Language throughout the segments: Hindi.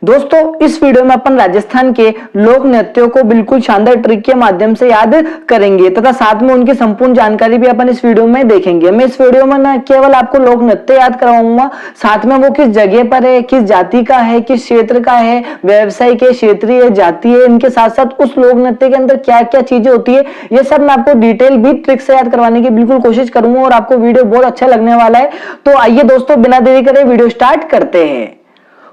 दोस्तों इस वीडियो में अपन राजस्थान के लोक नृत्यों को बिल्कुल शानदार ट्रिक के माध्यम से याद करेंगे तथा साथ में उनकी संपूर्ण जानकारी भी अपन इस वीडियो में देखेंगे। मैं इस वीडियो में न केवल आपको लोक नृत्य याद करवाऊंगा, साथ में वो किस जगह पर है, किस जाति का है, किस क्षेत्र का है, व्यावसायिक है, क्षेत्रीय, जातीय, इनके साथ साथ उस लोक नृत्य के अंदर क्या क्या चीजें होती है, ये सब मैं आपको डिटेल भी ट्रिक से याद करवाने की बिल्कुल कोशिश करूंगा और आपको वीडियो बहुत अच्छा लगने वाला है। तो आइए दोस्तों बिना देरी करे वीडियो स्टार्ट करते हैं।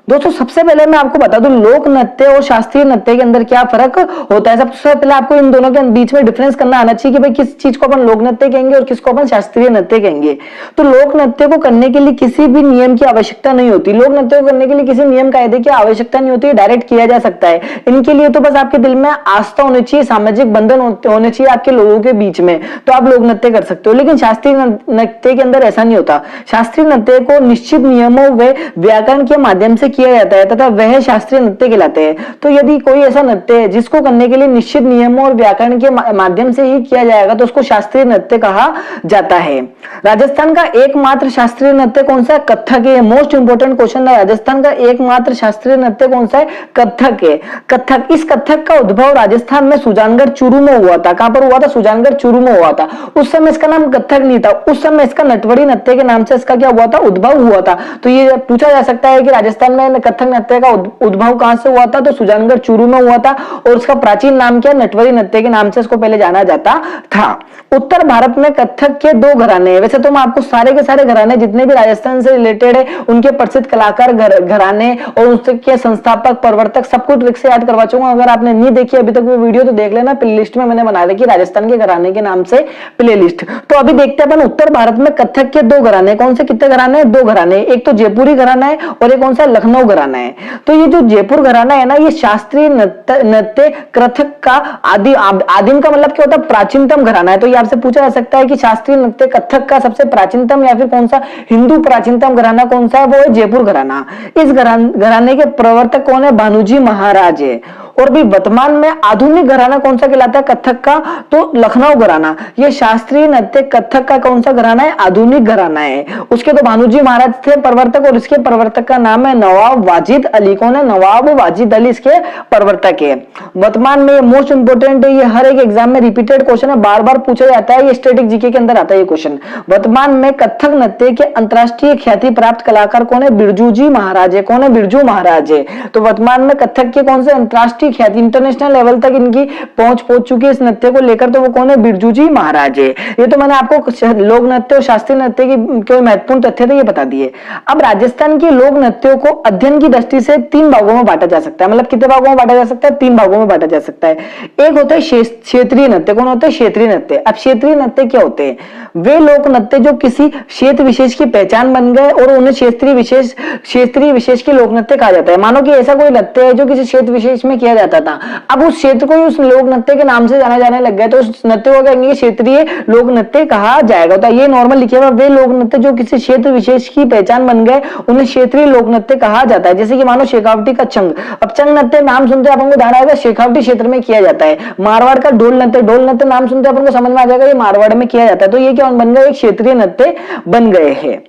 दोस्तों सबसे पहले मैं आपको बता दूं लोक नृत्य और शास्त्रीय नृत्य के अंदर क्या फर्क होता है। सबसे पहले आपको इन दोनों के बीच में डिफरेंस करना आना चाहिए कि भाई किस चीज को अपन लोक नृत्य कहेंगे और किसको अपन शास्त्रीय नृत्य कहेंगे। तो लोक नृत्य को करने के लिए किसी भी नियम की आवश्यकता नहीं होती। लोक नृत्य को करने के लिए किसी नियम कायदे की आवश्यकता नहीं होती, डायरेक्ट किया जा सकता है। इनके लिए तो बस आपके दिल में आस्था होनी चाहिए, सामाजिक बंधन होने चाहिए आपके लोगों के बीच में, तो आप लोक नृत्य कर सकते हो। लेकिन शास्त्रीय नृत्य के अंदर ऐसा नहीं होता। शास्त्रीय नृत्य को निश्चित नियमों व व्याकरण के माध्यम से किया जाता है तथा वह शास्त्रीय नृत्य कहलाते हैं। तो यदि कोई ऐसा नृत्य है जिसको करने के लिए निश्चित नियमों और व्याकरण के माध्यम से ही किया जाएगा तो उसको शास्त्रीय नृत्य कहा जाता है। राजस्थान का एकमात्र शास्त्रीय नृत्य कौन सा है? कथक है। मोस्ट इंपोर्टेंट क्वेश्चन है, राजस्थान का एकमात्र शास्त्रीय नृत्य कौन सा है? कथक है। कथक, इस कथक का उद्भव राजस्थान में सुजानगढ़ चूरू में हुआ था। कहां पर हुआ था? सुजानगढ़ चूरू में हुआ था। उस समय इसका नाम कथक नहीं था, उस समय इसका नटवड़ी नृत्य के नाम से इसका क्या हुआ था? उद्भव हुआ था। तो ये पूछा जा सकता है कि राजस्थान में कथक नृत्य का उद्भव कहां से हुआ था? तो सुजानगढ़ चूरू में हुआ था और उसका प्राचीन नाम क्या? नटवरी नृत्य के नाम से इसको पहले जाना जाता था। उत्तर भारत में कथक के दो घराने हैं। वैसे तो मैं आपको सारे के सारे घराने जितने भी राजस्थान से रिलेटेड है उनके प्रसिद्ध कलाकार घराने और उसके संस्थापक प्रवर्तक सब कुछ ट्रिक से याद करवा चुका हूं। अगर आपने नहीं देखी अभी तक वो वीडियो तो देख लेना, प्लेलिस्ट में मैंने बना रखी राजस्थान के घराने के नाम से प्लेलिस्ट। तो अभी देखते हैं अपन उत्तर भारत में कथक के दो घराने। कौन से कितने घराने हैं? दो घराने। एक तो जयपुरी घराना है और एक कौन सा? लखनऊ घराना है। तो ये जो जयपुर घराना है ना, ये शास्त्रीय नृत्य कथक का आदिम का मतलब क्या होता है? प्राचीनतम घराना है। तो ये आपसे पूछा जा सकता है कि शास्त्रीय नृत्य कथक का सबसे प्राचीनतम या फिर कौन सा हिंदू प्राचीनतम घराना कौन सा है? वो है जयपुर घराना। इस घराने के प्रवर्तक कौन है? भानुजी महाराज है। और भी वर्तमान में आधुनिक घराना कौन सा कहलाता है कथक का? तो लखनऊ घराना। ये शास्त्रीय नृत्य कथक का कौन सा घराना है? आधुनिक घराना है। उसके तो भानुजी महाराज थे प्रवर्तक और इसके प्रवर्तक का नाम है नवाब वाजिद अली। कौन है? नवाब वाजिद अली इसके प्रवर्तक है। वर्तमान में मोस्ट इंपोर्टेंट है, ये हर एक एग्जाम में रिपीटेड क्वेश्चन है, बार बार पूछा जाता है, ये स्टैटिक जीके के अंदर आता है ये क्वेश्चन। वर्तमान में कथक नृत्य के अंतरराष्ट्रीय ख्याति प्राप्त कलाकार कौन है? बिरजू जी महाराज है। कौन है? बिरजू महाराज है। तो वर्तमान में कथक के कौन से अंतरराष्ट्रीय ख्याति इंटरनेशनल लेवल तक इनकी पहुंच चुकी है इस नृत्य को लेकर, तो वो कौन है? बिरजू जी महाराज है। ये तो मैंने आपको लोक नृत्य और शास्त्रीय नृत्य की कोई महत्वपूर्ण तथ्य थे ये बता दिए। अब राजस्थान के लोक नृत्यों को अध्ययन की दृष्टि से तीन भागों में बांटा जा सकता है। मतलब कितने भागों में बांटा जा सकता है? तीन भागों में बांटा जा सकता है। एक होता है क्षेत्रीय नृत्य। कौन होते हैं? क्षेत्रीय नृत्य। अब क्षेत्रीय नृत्य क्या होते हैं? वे लोक नृत्य जो किसी क्षेत्र विशेष की पहचान बन गए और उन्हें क्षेत्रीय विशेष के लोक नृत्य कहा जाता है। मानो कि ऐसा कोई नृत्य है जो किसी क्षेत्र विशेष में किया जाता था, अब उस क्षेत्र को उस लोक नृत्य के नाम से जाना जाने लग गया, तो उस नृत्य को कहेंगे क्षेत्रीय लोक नृत्य कहा जाएगा। तो ये नॉर्मल लिखे हुआ वे लोक नृत्य जो किसी क्षेत्र विशेष की पहचान बन गए उन्हें क्षेत्रीय लोक नृत्य कहा जाता है। जैसे कि मानो शेखावटी का चंग। अब चंग नृत्य नाम सुनते अपन को ध्यान आएगा शेखावटी क्षेत्र में किया जाता है। मारवाड़ का ढोल नृत्य नाम सुनते अपन को समझ में आ जाएगा ये मारवाड़ में किया जाता है। तो ये क्या बन गए? एक क्षेत्रीय नृत्य बन गए हैं।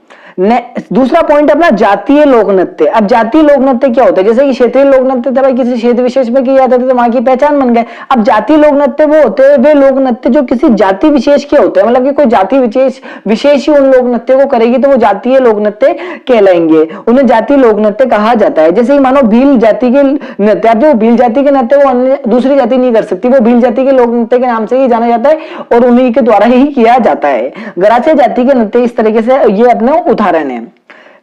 दूसरा पॉइंट अपना जातीय लोक नृत्य। अब जातीय लोक नृत्य क्या होता है? जैसे कि क्षेत्रीय लोक नृत्य था किसी क्षेत्र विशेष में किया जाता था तो वहां की पहचान बन गए। अब जातीय लोक नृत्य वो होते हैं वे लोक नृत्य जो किसी जाति विशेष के होते हैं, मतलब कि कोई जाति विशेष ही उन लोक नृत्य को करेगी तो वो जातीय लोक नृत्य कहलाएंगे, उन्हें जातीय लोक नृत्य कहा जाता है। जैसे मानो भील जाति के नृत्य, अब जो भील जाति के नृत्य वो अन्य दूसरी जाति नहीं कर सकती, वो भील जाति के लोक नृत्य के नाम से ही जाना जाता है और उन्हीं के द्वारा ही किया जाता है। गरासिया जाति के नृत्य इस तरीके से ये अपने उदाहरण है।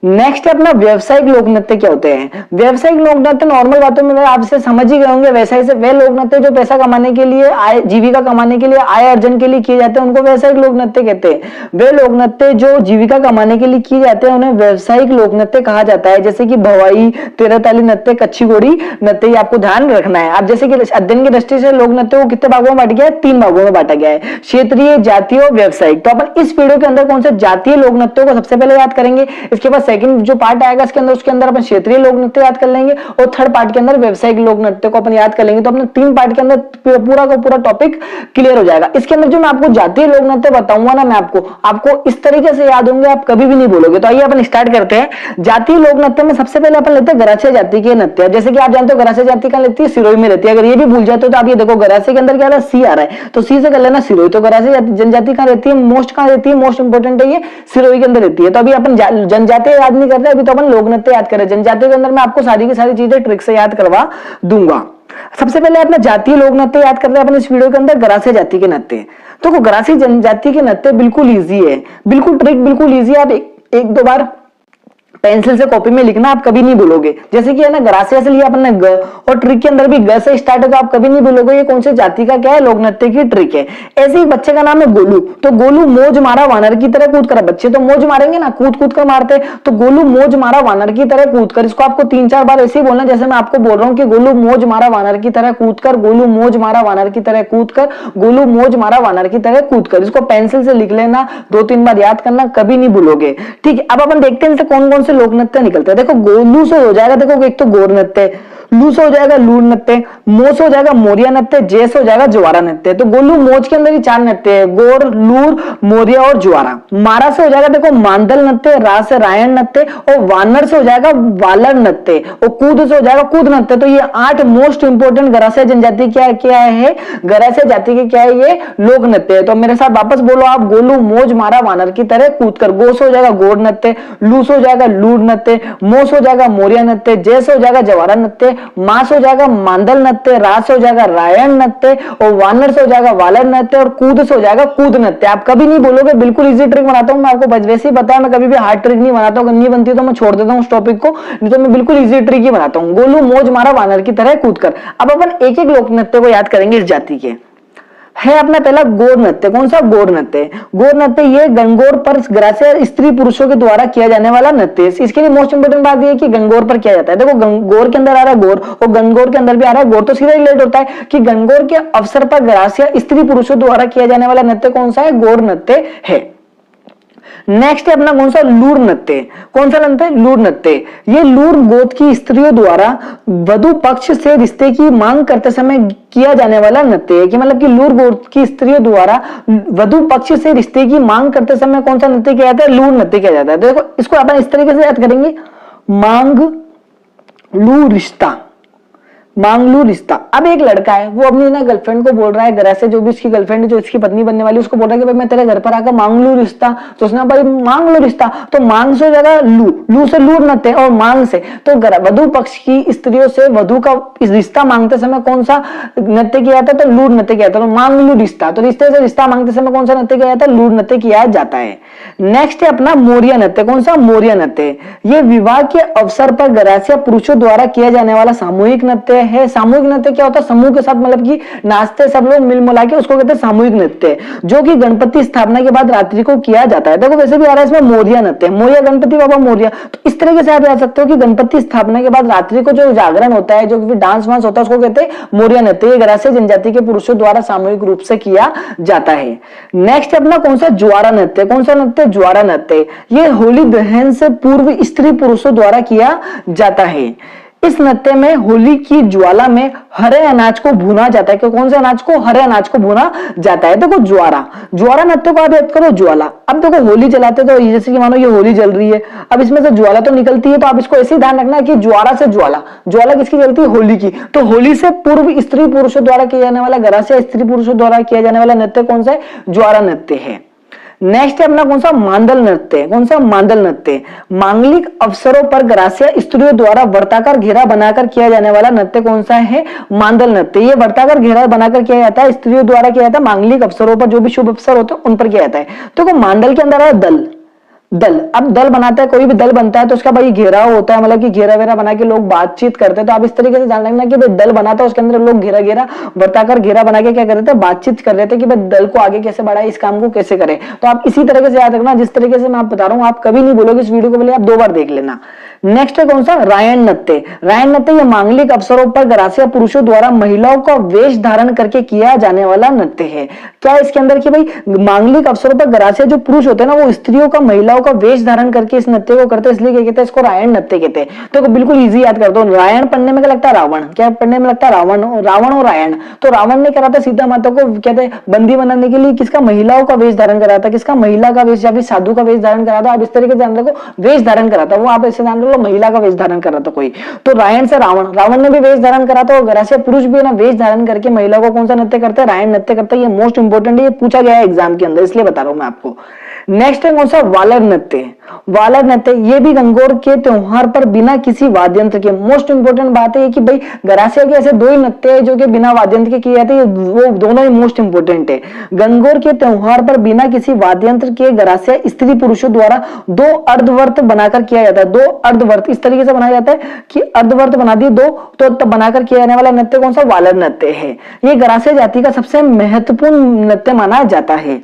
नेक्स्ट अपना व्यवसायिक लोक नृत्य क्या होते हैं? व्यवसायिक लोक नृत्य नॉर्मल बातों में आपसे समझ ही गए होंगे। व्यवसाय से वे लोक नृत्य जो पैसा कमाने के लिए, जीविका कमाने के लिए, आय अर्जन के लिए किए जाते हैं उनको व्यवसायिक लोक नृत्य कहते हैं। वे लोक नृत्य जो जीविका कमाने के लिए किए जाते हैं उन्हें व्यवसायिक लोक नृत्य कहा जाता है। जैसे कि भवाई, तेरहताली नृत्य, कच्ची घोड़ी नृत्य, आपको ध्यान रखना है। आप जैसे कि अध्ययन की दृष्टि से लोक नृत्य को कितने भागों में बांटा गया है? तीन भागों में बांटा गया है, क्षेत्रीय, जातीय और व्यवसायिक। तो अपन इस वीडियो के अंदर कौन से जातीय लोक नृत्यों को सबसे पहले याद करेंगे, इसके बाद सेकंड जो पार्ट आएगा इसके अंदर, उसके अंदर अपन क्षेत्रीय लोक नृत्य याद कर लेंगे और थर्ड पार्ट के अंदर व्यवसायिक लोक नृत्य को अपन याद कर लेंगे। तो अपने 3 पार्ट के अंदर पूरा का पूरा टॉपिक क्लियर हो जाएगा। इसके अंदर जो मैं आपको जातीय लोक नृत्य बताऊंगा ना, मैं आपको इस तरीके से याद होंगे, आप कभी भी नहीं भूलोगे। तो आइए अपन स्टार्ट करते हैं। जातीय लोक नृत्य में सबसे पहले अपन लेते हैं गरासिया जाति के नृत्य। जैसे कि आप जानते हो गरासिया जाति कहां लेती है, सिरोही में रहती है। अगर ये भी भूल जाते हो तो आप ये देखो गरासिया के अंदर क्या आ रहा है, सी आ रहा है, तो सी से कर लेना सिरोही। तो गरासिया जनजाति कहां रहती है, मोस्ट कहां रहती है, मोस्ट इंपोर्टेंट है ये सिरोही के अंदर रहती है। तो अभी अपन जनजाति याद नहीं करते, अभी तो अपन लोक नृत्य याद करें। जनजाति के अंदर मैं आपको सारी की सारी चीजें ट्रिक से याद करवा दूंगा। सबसे पहले अपना जातीय लोक नृत्य याद कर रहे हैं अपन इस वीडियो के अंदर, गरासिया जाति के नृत्य। तो गरासिया जनजाति के नृत्य बिल्कुल ईजी है, बिल्कुल ट्रिक बिल्कुल ईजी है। आप एक दो बार पेंसिल से कॉपी में लिखना, आप कभी नहीं भूलोगे। जैसे कि है ना, गरासिया से लिया अपन ने ग, और ट्रिक के अंदर भी ग से स्टार्ट होगा, आप कभी नहीं भूलोगे ये कौन सी जाति का क्या है, लोक नृत्य की ट्रिक है। ऐसे ही बच्चे का नाम है गोलू। तो गोलू मौज मारा वानर की तरह कूद कर, बच्चे तो मौज मारेंगे ना, कूद कूद कर मारते, तो गोलू मौज मारा वानर की तरह कूद कर। इसको आपको 3-4 बार ऐसे ही बोलना, जैसे मैं आपको बोल रहा हूँ कि गोलू मौज मारा वानर की तरह कूद कर, गोलू मौज मारा वानर की तरह कूद कर, गोलू मौज मारा वानर की तरह कूद कर। इसको पेंसिल से लिख लेना, 2-3 बार याद करना, कभी नहीं भूलोगे। ठीक है, अब अपन देखते हैं कौन कौन से लोक नृत्य निकलते हैं। देखो गोलू से हो जाएगा, देखो एक तो गोर नृत्य, लू से हो जाएगा लूर नृत्य, मो से हो जाएगा मोरिया नृत्य, जे से हो जाएगा ज्वारा नृत्य। तो गोलू मोज के अंदर ही 4 नृत्य है, गोर, लूर, मोरिया और ज्वारा। मारा से हो जाएगा देखो मांदल नृत्य, रा से रायण नृत्य, और वानर से हो जाएगा वालर नृत्य, और कूद से हो जाएगा कूद नृत्य। तो ये 8 मोस्ट इंपोर्टेंट गरासिया जनजाति क्या है, गरासिया जाति के क्या है, ये लोक नृत्य है। तो मेरे साथ वापस बोलो आप, गोलू मोज मारा वानर की तरह कूद कर। गो से हो जाएगा गोर नृत्य, लू से हो जाएगा लूर नृत्य, मो से हो जाएगा मोरिया नृत्य, जे से हो जाएगा ज्वारा नृत्य, मां से हो जाएगा मांदल नृत्य, रा से हो जाएगा रायण नृत्य, और वानर से हो जाएगा वालर नृत्य, और कूद से हो जाएगा कूद नृत्य। आप कभी नहीं बोलोगे, बिल्कुल इजी ट्रिक बनाता हूं मैं आपको, वैसे ही बताया, मैं कभी भी हार्ड ट्रिक नहीं बनाता हूं। अगर नहीं बनती तो मैं छोड़ देता हूं उस टॉपिक को, नहीं तो मैं बिल्कुल इजी ट्रिक ही बनाता हूं। गोलू मोज मारा वानर की तरह कूद कर। अब अपन एक एक लोक नृत्य को याद करेंगे इस जाति के। है अपना पहला गोर नृत्य। कौन सा, गोर नृत्य। गोर नृत्य ये गणगौर पर गरासिया स्त्री पुरुषों के द्वारा किया जाने वाला नृत्य। इसके लिए मोस्ट इंपोर्टेंट बात ये है कि गणगौर पर किया जाता है। देखो गणगौर के अंदर आ रहा है गोर, और गणगौर के अंदर भी आ रहा है गोर, तो सीधा रिलेट होता है कि गणगौर के अवसर पर गरासिया स्त्री पुरुषों द्वारा किया जाने वाला नृत्य कौन सा है, गोर नृत्य है। नेक्स्ट है अपना कौन सा, लूर नृत्य। कौन सा नृत्य, लूर नृत्य। ये लूर गोत्र की स्त्रियों द्वारा वधु पक्ष से रिश्ते की मांग करते समय किया जाने वाला नृत्य है। कि मतलब कि लूर गोत्र की स्त्रियों द्वारा वधु पक्ष से रिश्ते की मांग करते समय कौन सा नृत्य किया जाता है, लूर नृत्य किया जाता है। देखो इसको अपन इस तरीके से याद करेंगे, मांग लू रिश्ता, मांगलू रिश्ता। अब एक लड़का है, वो अपनी ना गर्लफ्रेंड को बोल रहा है, गरासिया जो भी उसकी गर्लफ्रेंड है, जो इसकी पत्नी बनने वाली, उसको बोल रहा है कि भाई मैं तेरे घर पर आकर मांगलू रिश्ता। तो उसने भाई मांग लो रिश्ता, तो मांग से हो जाएगा लू, लू से लूर नृत्य, और मांग से तो वधु पक्ष की स्त्रियों से वधु का रिश्ता मांगते समय कौन सा नृत्य किया जाता है, तो लूर नृत्य किया जाता है। तो मांगलू रिश्ता, तो रिश्ते से रिश्ता मांगते समय कौन सा नृत्य किया जाता है, लूर नृत्य किया जाता है। नेक्स्ट है अपना मोरिया नृत्य। कौन सा, मोरिया नृत्य। ये विवाह के अवसर पर गरासिया पुरुषों द्वारा किया जाने वाला सामूहिक नृत्य है। सामूहिक नृत्य क्या होता है, समूह के साथ, मतलब कि नाचते सब लोग मिल मिला के, उसको कहते हैं सामूहिक नृत्य, जो कि गणपति स्थापना के बाद रात्रि को किया जाता है। देखो वैसे भी आ रहा है इसमें मोरिया नृत्य, मोरिया गणपति बाबा मोरिया। तो इस तरीके से आप जा सकते हो कि गणपति स्थापना के बाद रात्रि को जो जागरण होता है, जो डांस वांस होता है, उसको कहते हैं मोरिया नृत्य। ये गरासिया जनजाति के पुरुषों द्वारा सामूहिक रूप से किया जाता है। नेक्स्ट अपना कौन सा, ज्वारा नृत्य। कौन सा नृत्य, ज्वारा नृत्य। ये होली दहन से पूर्व स्त्री पुरुषों द्वारा किया जाता है। इस नृत्य में होली की ज्वाला में हरे अनाज को भुना जाता है। कि कौन से अनाज को, हरे अनाज को भुना जाता है। देखो ज्वारा, ज्वारा नृत्य को आप याद करो, ज्वाला। अब देखो होली जलाते तो जैसे कि मानो ये होली जल रही है, अब इसमें से ज्वाला तो निकलती है, तो आप इसको ऐसे ही ध्यान रखना कि ज्वारा से ज्वाला, ज्वाला किसकी जलती है, होली की। तो होली से पूर्व स्त्री पुरुषों द्वारा किया जाने वाला, गरासिया स्त्री पुरुषों द्वारा किया जाने वाला नृत्य कौन सा है, ज्वारा नृत्य है। नेक्स्ट है अपना कौन सा, मांदल नृत्य। कौन सा, मांदल नृत्य। मांगलिक अवसरों पर गरासिया स्त्रियों द्वारा वर्ताकार घेरा बनाकर किया जाने वाला नृत्य कौन सा है, मांदल नृत्य। ये वर्ताकार घेरा बनाकर किया जाता है, स्त्रियों द्वारा किया जाता है, मांगलिक अवसरों पर, जो भी शुभ अवसर होते हैं उन पर किया जाता है। तो मांडल के अंदर है दल, दल। अब दल बनाता है, कोई भी दल बनता है तो उसका भाई घेरा होता है, मतलब कि घेरा वेरा बना के लोग बातचीत करते हैं। तो आप इस तरीके से जान रखना कि भाई दल बनाता है, उसके अंदर लोग घेरा घेरा वर्ताकार घेरा बना के क्या कर रहे थे, बातचीत कर रहे थे कि भाई दल को आगे कैसे बढ़ाए, इस काम को कैसे करें। तो आप इसी तरीके से याद रखना, जिस तरीके से मैं आप बता रहा हूँ, आप कभी नहीं बोलोगे इस वीडियो को, पहले आप 2 बार देख लेना। नेक्स्ट है कौन सा, रायण नृत्य। रायण नृत्य ये मांगलिक अवसरों पर गरासिया पुरुषों द्वारा महिलाओं का वेश धारण करके किया जाने वाला नृत्य है। क्या इसके अंदर कि भाई मांगलिक अवसरों पर गरासिया जो पुरुष होते हैं ना, वो स्त्रियों का महिलाओं का वेश धारण करके इस नृत्य को करते हैं, इसलिए क्या कहते हैं इसको रायण नृत्य कहते हैं। तो बिल्कुल इजी याद कर दो, रायण पढ़ने में क्या लगता है, रावण। क्या पढ़ने में लगता है, रावण। रावण और रायण। तो रावण ने करा था सीता माता को कहते हैं बंदी बनाने के लिए, किसका, महिलाओं का वेश धारण करा था, किसका, महिला का वेश या फिर साधु का वेश धारण करा था। अब इस तरीके से जान रखो, वेश धारण करा था वो, आप ऐसे जान लो महिला का वेश धारण करा था कोई। तो रायण से रावण, रावण ने भी वेश धारण करा था, और गरासिया पुरुष भी ना वेश धारण करके महिला को कौन सा नृत्य करते हैं, रायण नृत्य करते हैं। ये मोस्ट इंपोर्टेंट है, ये पूछा गया है एग्जाम के अंदर, इसलिए बता रहा हूं मैं आपको। नेक्स्ट है कौन सा, वालर नृत्य। वालर नृत्य ये भी गंगोर के त्योहार पर बिना किसी वाद्य यंत्र के। मोस्ट इंपोर्टेंट बात है कि भाई गरासिया के ऐसे दो ही नृत्य है जो कि बिना वाद्य यंत्र के किए जाते हैं, वो दोनों ही मोस्ट इंपोर्टेंट है। गंगोर के त्योहार पर बिना किसी वाद्य यंत्र के गरासिया स्त्री पुरुषों द्वारा दो अर्धवर्त बनाकर किया जाता है। दो अर्धवर्त इस तरीके से बनाया जाता है कि अर्धवर्त बना दिए दो, तो तब बनाकर किया जाने वाला नृत्य कौन सा, वालर नृत्य है। ये गरासिया जाति का सबसे महत्वपूर्ण नृत्य माना जाता है।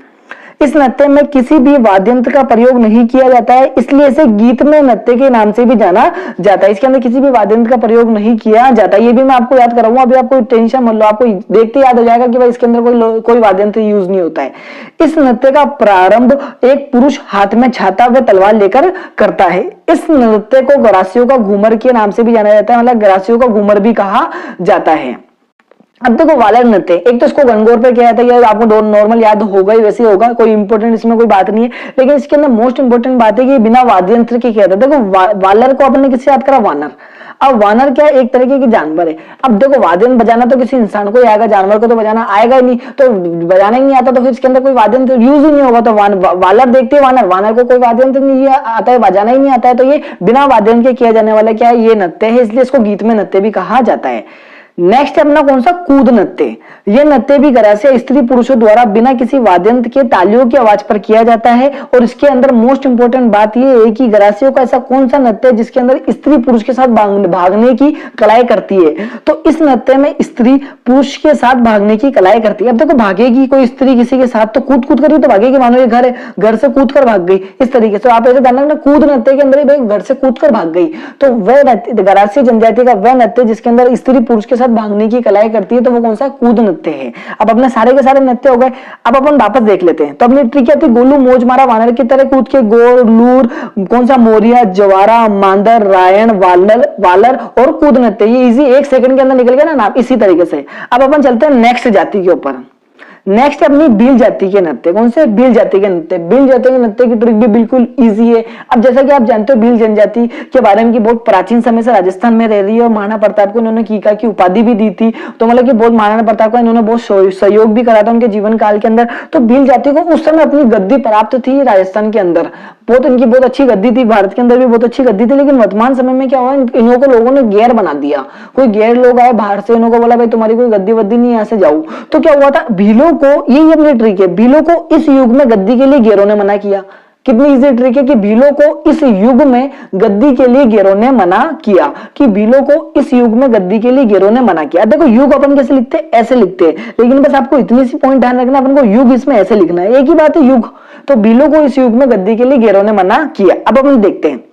इस नृत्य में किसी भी वाद्य यंत्र का प्रयोग नहीं किया जाता है, इसलिए इसे गीत में नृत्य के नाम से भी जाना जाता है। इसके अंदर किसी भी वाद्य यंत्र का प्रयोग नहीं किया जाता। ये भी मैं आपको याद कराऊंगा, अभी आपको टेंशन मत लो, आपको देखते याद हो जाएगा कि भाई इसके अंदर कोई वाद्य यंत्र यूज नहीं होता है। इस नृत्य का प्रारंभ एक पुरुष हाथ में छाता व तलवार लेकर करता है। इस नृत्य को गरासियों का घूमर के नाम से भी जाना जाता है, मतलब गरासियों का घूमर भी कहा जाता है। अब देखो वालर नृत्य, एक तो इसको गंगोर पे किया जाता है, आपको नॉर्मल याद होगा ही, वैसे होगा, कोई इंपोर्टेंट इसमें कोई बात नहीं है। लेकिन इसके अंदर मोस्ट इंपोर्टेंट बात है कि बिना वाद्य यंत्र के किया जाता है। देखो वालर को अपन ने किससे याद करा, वानर। अब वानर क्या है, एक तरीके की जानवर है। अब देखो वाद्य यंत्र बजाना तो किसी इंसान को ही आएगा, जानवर को तो बजाना आएगा ही नहीं, तो बजाना ही नहीं आता तो फिर इसके अंदर कोई वाद्य यंत्र यूज ही नहीं होगा। तो वालर देखते हैं, वानर को कोई वाद्य यंत्र नहीं आता है, बजाना ही नहीं आता है, तो ये बिना वाद्य यंत्र के किया जाने वाला क्या है, ये नृत्य है, इसलिए इसको गीत में नृत्य भी कहा जाता है। नेक्स्ट है अपना कौन सा, कूद नृत्य। यह नृत्य भी गरासिया स्त्री पुरुषों द्वारा बिना किसी वाद्य यंत्र के तालियों की आवाज पर किया जाता है। और इसके अंदर मोस्ट इंपोर्टेंट बात यह है कि गरासियों का ऐसा कौन सा नृत्य है जिसके अंदर स्त्री पुरुष के साथ भागने की कलाएं करती है। तो इस नृत्य में स्त्री पुरुष के साथ भागने की कलाएं करती है। अब देखो भागेगी कोई स्त्री किसी के साथ तो कूद कर तो भागेगी, मानो ये घर है, घर से कूद कर भाग गई, इस तरीके से। आप ऐसे जानना, कूद नृत्य के अंदर भाई घर से कूद कर भाग गई, तो वह गरासिया जनजाति का वह नृत्य जिसके अंदर स्त्री पुरुष के साथ भागने की कलाएं करती है, तो वो कौन सा, कूद नृत्य है। अब अपने सारे के सारे नृत्य हो गए, अब अपन वापस देख लेते हैं। तो अपनी ट्रिक क्या थी, गोलू मोज मारा वानर की तरह कूद के, गोर लूर कौन सा, मोरिया जवारा मांदर रायण वालर और कूद नृत्य। ये इजी 1 सेकंड के अंदर निकल गया ना नाम, इसी तरीके से। अब अपन चलते हैं नेक्स्ट जाति के ऊपर। नेक्स्ट अपनी भील जाति के नृत्य। कौन से, भील जाति के नृत्य। भील जाति के नृत्य की ट्रिक भी बिल्कुल इजी है। अब जैसा कि आप जानते हो भील जनजाति के बारे में कि बहुत प्राचीन समय से राजस्थान में रह रही है, और महाराणा प्रताप को इन्होंने कीका की उपाधि भी दी थी। तो मतलब कि बहुत महाराणा प्रताप का इन्होंने बहुत सहयोग भी करा था उनके जीवन काल के अंदर। तो भील जाति को उस समय अपनी गद्दी प्राप्त थी राजस्थान के अंदर, इनकी बहुत अच्छी गद्दी थी, भारत के अंदर भी बहुत अच्छी गद्दी थी। लेकिन वर्तमान समय में क्या हुआ, इन्हों को लोगों ने गैर बना दिया। कोई गैर लोग आए बाहर से, इन्हों को बोला भाई तुम्हारी कोई गद्दी वद्दी नहीं, यहाँ से जाओ। तो क्या हुआ था, भीलों को, यही अपनी ट्रिक है, भीलों को इस युग में गद्दी के लिए गैरों ने मना किया। कितनी इजी ट्रिक है कि भीलों को इस युग में गद्दी के लिए गैरों ने मना किया, कि भीलों को इस युग में गद्दी के लिए गैरों ने मना किया। देखो युग अपन कैसे लिखते हैं, ऐसे लिखते हैं, लेकिन बस आपको इतनी सी पॉइंट ध्यान रखना, अपन को युग इसमें ऐसे लिखना है, एक ही बात है युग। तो भीलों को इस युग में गद्दी के लिए गैरों ने मना किया। अब अपन देखते हैं,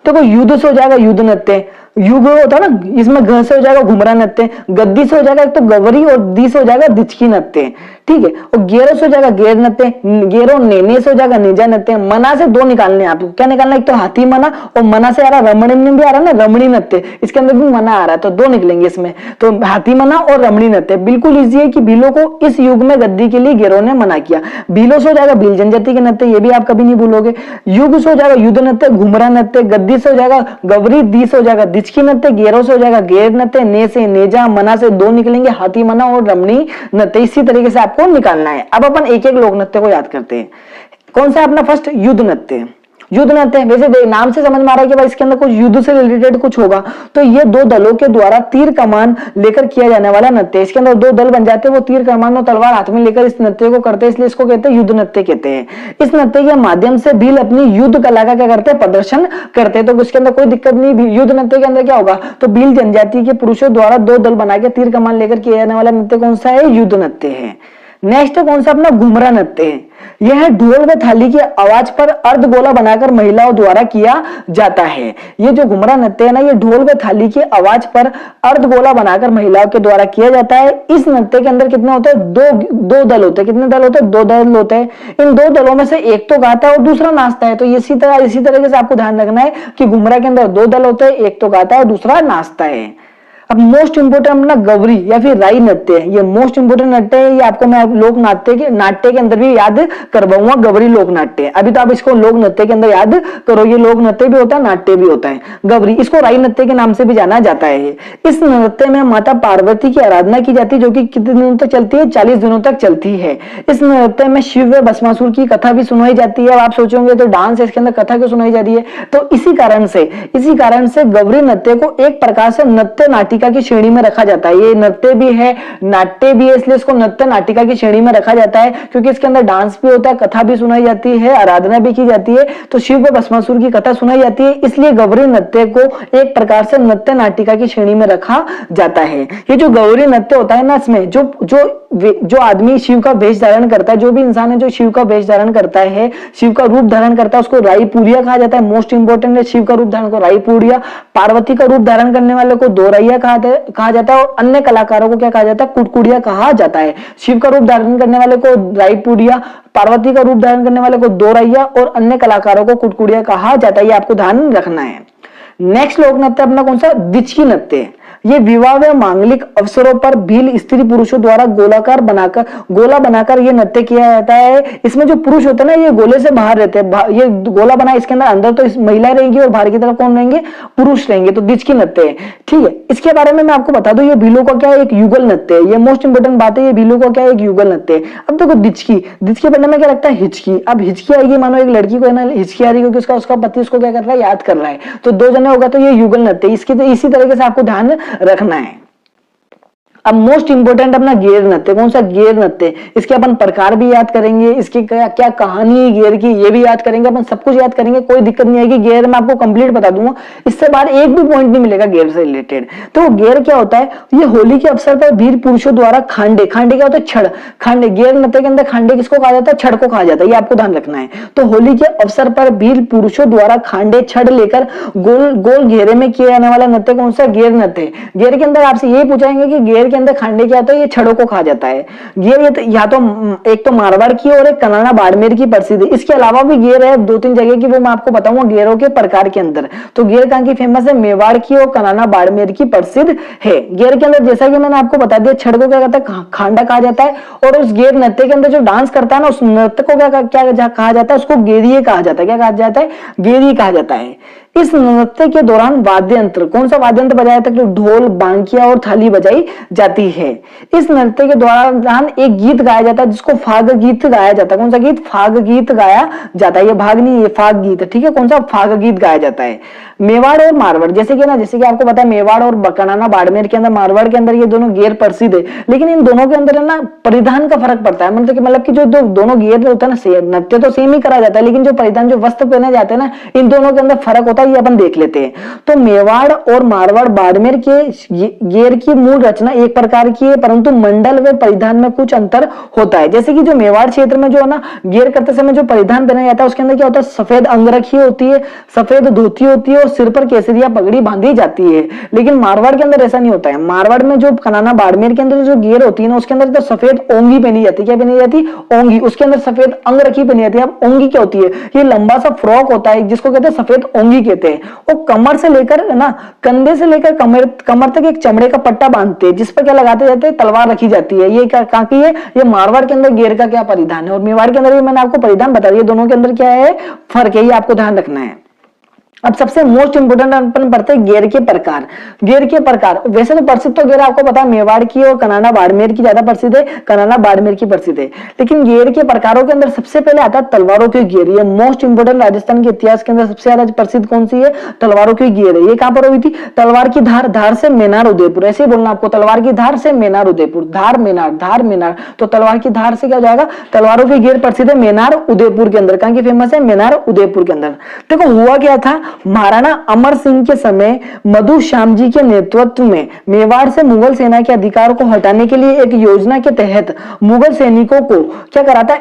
तो कोई युद्ध से हो जाएगा युद्ध नृत्य, युग होता है ना, इसमें घ से हो जाएगा घुमरा नृत्य, गद्दी से हो जाएगा एक तो गवरी, और दी से हो जाएगा दिचकी नृत्य, ठीक है। और गेरो से हो जाएगा गेर नृत्य, गेरो नेने से हो जाएगा नेजा नृत्य। मना से दो निकालने, आपको क्या निकालना, एक तो हाथी मना, और मना से आ रहा रमणी में भी आ रहा है ना, रमणी नृत्य, इसके अंदर भी मना आ रहा है, तो दो निकलेंगे इसमें। तो हाथी मना और रमणी नृत्य बिल्कुल ईजी है कि भीलों को इस युग में गद्दी के लिए गेरों ने मना किया। भीलों से हो जाएगा भील जनजाति के नृत्य, ये भी आप कभी नहीं भूलोगे। युग से हो जाएगा युद्ध नृत्य, घुमरा नृत्य, गद्दी से हो जाएगा गवरी, दी से हो जाएगा दिचकी नृत्य, गेरो से हो जाएगा गेर नृत्य, ने से नेजा, मना से दो निकलेंगे हाथी मना और रमणी नृत्य। इसी तरीके से आपको निकालना है। अब अपन एक एक लोक नृत्य को याद करते हैं। कौन सा अपना फर्स्ट, युद्ध नृत्य। युद्ध नृत्य वैसे नाम से समझ में आ रहा है कि भाई इसके अंदर कुछ युद्ध से रिलेटेड कुछ होगा। तो ये दो दलों के द्वारा तीर कमान लेकर किया जाने वाला नृत्य। इसके अंदर दो दल बन जाते हैं, वो तीर कमान और तलवार हाथ में लेकर इस नृत्य को करते हैं, इसलिए इसको कहते हैं युद्ध नृत्य कहते हैं। इस नृत्य के माध्यम से भील अपनी युद्ध कला का क्या करते हैं, प्रदर्शन करते हैं। तो इसके अंदर कोई दिक्कत नहीं। युद्ध नृत्य के अंदर क्या होगा, तो भील जनजाति के पुरुषों द्वारा दो दल बना के तीर कमान लेकर किया जाने वाला नृत्य कौन सा है, युद्ध नृत्य है। नेक्स्ट कौन सा अपना घुमरा नृत्य है। यह ढोल व थाली की आवाज पर अर्धगोला बनाकर महिलाओं द्वारा किया जाता है। ये जो घुमरा नृत्य है ना, ये ढोल व थाली की आवाज पर अर्धगोला बनाकर महिलाओं के द्वारा किया जाता है। इस नृत्य के अंदर कितने होते हैं, दो दल होते हैं। कितने दल होते हैं, 2 दल होते हैं। इन 2 दलों में से एक तो गाता है और दूसरा नाचता है। तो इसी तरीके से आपको ध्यान रखना है कि घुमरा के अंदर 2 दल होते हैं, एक तो गाता है और दूसरा नाचता है। अब मोस्ट इंपोर्टेंट अपना गवरी या फिर राई नृत्य है। ये मोस्ट इंपोर्टेंट नृत्य है। ये आपको मैं लोक नाट्य के अंदर भी याद करवाऊंगा, गवरी लोक नाट्य। अभी तो आप इसको लोक नृत्य के अंदर याद करो। ये लोक नृत्य भी होता है, नाट्य भी होता है। गवरी, इसको राई नृत्य के नाम से भी जाना जाता है। इस नृत्य में माता पार्वती की आराधना की जाती है, जो कि कितने दिनों तक चलती है, 40 दिनों तक चलती है। इस नृत्य में शिव व भस्मासुर की कथा भी सुनाई जाती है। आप सोचोगे तो डांस है, इसके अंदर कथा क्यों सुनाई जा रही है? तो इसी कारण से गवरी नृत्य को एक प्रकार से नृत्य नाटिका की श्रेणी में रखा जाता है। ये नृत्य भी है, नाट्य भी है, इसलिए इसको नृत्य नाटिका की श्रेणी में रखा जाता है, क्योंकि इसके अंदर डांस भी होता है, कथा भी सुनाई जाती है, आराधना भी की जाती है। तो शिव व भस्मासुर की कथा सुनाई जाती है, इसलिए गौरी नृत्य को एक प्रकार से नृत्य नाटिका की श्रेणी में रखा जाता है। ये जो गौरी नृत्य होता है ना, इसमें जो आदमी शिव का वेश धारण करता है, जो भी इंसान है जो शिव का वेश धारण करता है, शिव का रूप धारण करता है, उसको राई पूड़िया कहा जाता है। मोस्ट इंपोर्टेंट है, शिव का रूप धारण को राई पूड़िया, पार्वती का रूप धारण करने वाले को दोरैया कहा जाता है, और अन्य कलाकारों को क्या कहा जाता है, कुटकुड़िया कहा जाता है। शिव का रूप धारण करने वाले को राई पूड़िया, पार्वती का रूप धारण करने वाले को दोरैया और अन्य कलाकारों को कुटकुड़िया कहा जाता है। ये आपको ध्यान रखना है। नेक्स्ट लोक नृत्य अपना कौन सा, दिचकी नृत्य है। ये विवाह व मांगलिक अवसरों पर भील स्त्री पुरुषों द्वारा गोला बनाकर ये नृत्य किया जाता है। इसमें जो पुरुष होते हैं ना, ये गोले से बाहर रहते हैं। ये गोला बना, इसके अंदर अंदर तो महिलाएं रहेंगी और बाहर की तरफ कौन रहेंगे, पुरुष रहेंगे। तो दिचकी नृत्य है, ठीक है। इसके बारे में मैं आपको बता दूं, ये भीलों का क्या है, एक युगल नृत्य है। ये मोस्ट इंपोर्टेंट बात है, ये भीलों का क्या है, एक युगल नृत्य है। अब देखो दिचकी बनने में क्या लगता है, हिचकी। अब हिचकी आएगी, मानो एक लड़की को है ना हिचकी आ रही है, क्योंकि उसका पति उसको क्या कर रहा है, याद कर रहा है। तो 2 जने होगा तो ये युगल नृत्य। इसकी तो इसी तरीके से आपको ध्यान रखना है। अब मोस्ट इंपोर्टेंट अपना गेर नृत्य, कौन सा, गेर नृत्य। इसके अपन प्रकार भी याद करेंगे, इसकी क्या कहानी है गेर की, ये भी याद करेंगे, अपन सब कुछ याद करेंगे, कोई दिक्कत नहीं आएगी। गेर मैं आपको कंप्लीट बता दूंगा, इससे बाहर एक भी पॉइंट नहीं मिलेगा गेर से रिलेटेड। तो गेर क्या होता है, ये होली के अवसर पर वीर पुरुषों द्वारा खांडे क्या होता है, छड़। खांडे, गेर नृत्य के अंदर खांडे किसको कहा जाता है, छड़ को कहा जाता है। ये आपको ध्यान रखना है। तो होली के अवसर पर वीर पुरुषों द्वारा खांडे छड़ लेकर गोल घेरे में किया जाने वाला नृत्य कौन सा, गेर नृत्य। गेर के अंदर आपसे यही पूछाएंगे कि गेर के अंदर खांडे क्या होता है, ये छड़ों को कहा जाता है। गेर या तो एक तो मारवाड़ की और एक कनाडा बाड़मेर की प्रसिद्ध है। इसके अलावा भी गेर है 2-3 जगह की, वो मैं आपको बताऊंगा गेरों के प्रकार के अंदर। तो गेर कहां की फेमस है, मेवाड़ की और कनाडा बाड़मेर की प्रसिद्ध है। गेर के अंदर जैसा कि मैंने आपको बता दिया, छड़ को क्या कहता है, खांडा कहा जाता है। और उस गेर नृत्य के अंदर जो डांस करता है ना, उस नृत्य को क्या कहा जाता है, उसको गेरिये कहा जाता है। क्या कहा जाता है, गेरिये कहा जाता है। इस नृत्य के दौरान वाद्य यंत्र, कौन सा वाद्य यंत्र बजाया जाता है, ढोल, बांकिया और थाली बजाई जाती है। इस नृत्य के दौरान एक गीत गाया जाता है, जिसको फाग गीत गाया जाता है। कौन सा गीत, फाग गीत गाया जाता है। ये भाग नहीं, ये फाग गीत, ठीक है। कौन सा, फाग गीत गाया जाता है। मेवाड़ और मारवाड़, जैसे कि आपको पता है, मेवाड़ और कनाडा बाड़मेर के अंदर, मारवाड़ के अंदर ये दोनों गेर प्रसिद्ध है। लेकिन इन दोनों के अंदर है ना परिधान का फर्क पड़ता है। मतलब कि जो दोनों गेर होता है ना, नृत्य तो सेम ही करा जाता है, लेकिन जो परिधान, जो वस्त्र पहने जाते हैं ना, इन दोनों के अंदर फर्क होता है। ये अपन देख लेते हैं। तो मेवाड़ और मारवाड़ बाड़मेर के गेर की मूल रचना एक प्रकार की है, परंतु मंडल व परिधान में कुछ अंतर होता है। जैसे कि जो मेवाड़ क्षेत्र में जो है ना, गेर करते समय जो परिधान पहना जाता है, उसके अंदर क्या होता है, सफेद अंगरखी होती है, सफेद धोती होती है और सिर पर केसरिया पगड़ी बांधी जाती है। लेकिन मारवाड़ के अंदर ऐसा नहीं होता है। मारवाड़ में जो कनाडा बाड़मेर के अंदर जो गेर होती है ना, उसके अंदर तो सफेद ओंगी पहनी जाती है। क्या पहनी जाती है, ओंगी। उसके अंदर सफेद अंगरखी पहनी जाती है। अब ओंगी क्या होती है, ये लंबा सा फ्रॉक होता है, जिसको कहते हैं सफेद ओंगी कहते हैं। वो कमर से लेकर ना, कंधे से लेकर कमर तक एक चमड़े का पट्टा बांधते हैं, जिस पर क्या लगाते जाते हैं, तलवार रखी जाती है। ये कहाँ की है, ये मारवाड़ के अंदर गेर का क्या परिधान है, और मेवाड़ के अंदर भी मैंने आपको परिधान बता दिया। दोनों के अंदर क्या है, फर्क है, ये आपको ध्यान रखना है। अब सबसे मोस्ट इंपोर्टेंट अपन पढ़ते हैं गेर के प्रकार। गेर के प्रकार, वैसे तो प्रसिद्ध तो गेर आपको पता है मेवाड़ की और कनाडा बाड़मेर की ज्यादा प्रसिद्ध है, कनाडा बाड़मेर की प्रसिद्ध है। लेकिन गेर के प्रकारों के अंदर सबसे पहले आता है तलवारों की गेर। ये मोस्ट इंपोर्टेंट, राजस्थान के इतिहास के अंदर सबसे ज्यादा प्रसिद्ध कौन सी है, तलवारों की गेर है। ये कहां पर हुई थी, तलवार की धार से मेनार उदयपुर। ऐसे ही बोलना आपको, तलवार की धार से मेनार उदयपुर, धार मेनार। तो तलवार की धार से क्या हो जाएगा, तलवारों की गेर प्रसिद्ध है मेनार उदयपुर के अंदर। कहां की फेमस है, मेनार उदयपुर के अंदर। देखो हुआ क्या था, महाराणा अमर सिंह के समय मधु श्याम जी के नेतृत्व में मेवाड़ से मुगल सेना के अधिकार को हटाने के लिए एक योजना के तहत मुगल सैनिकों को क्या करा था,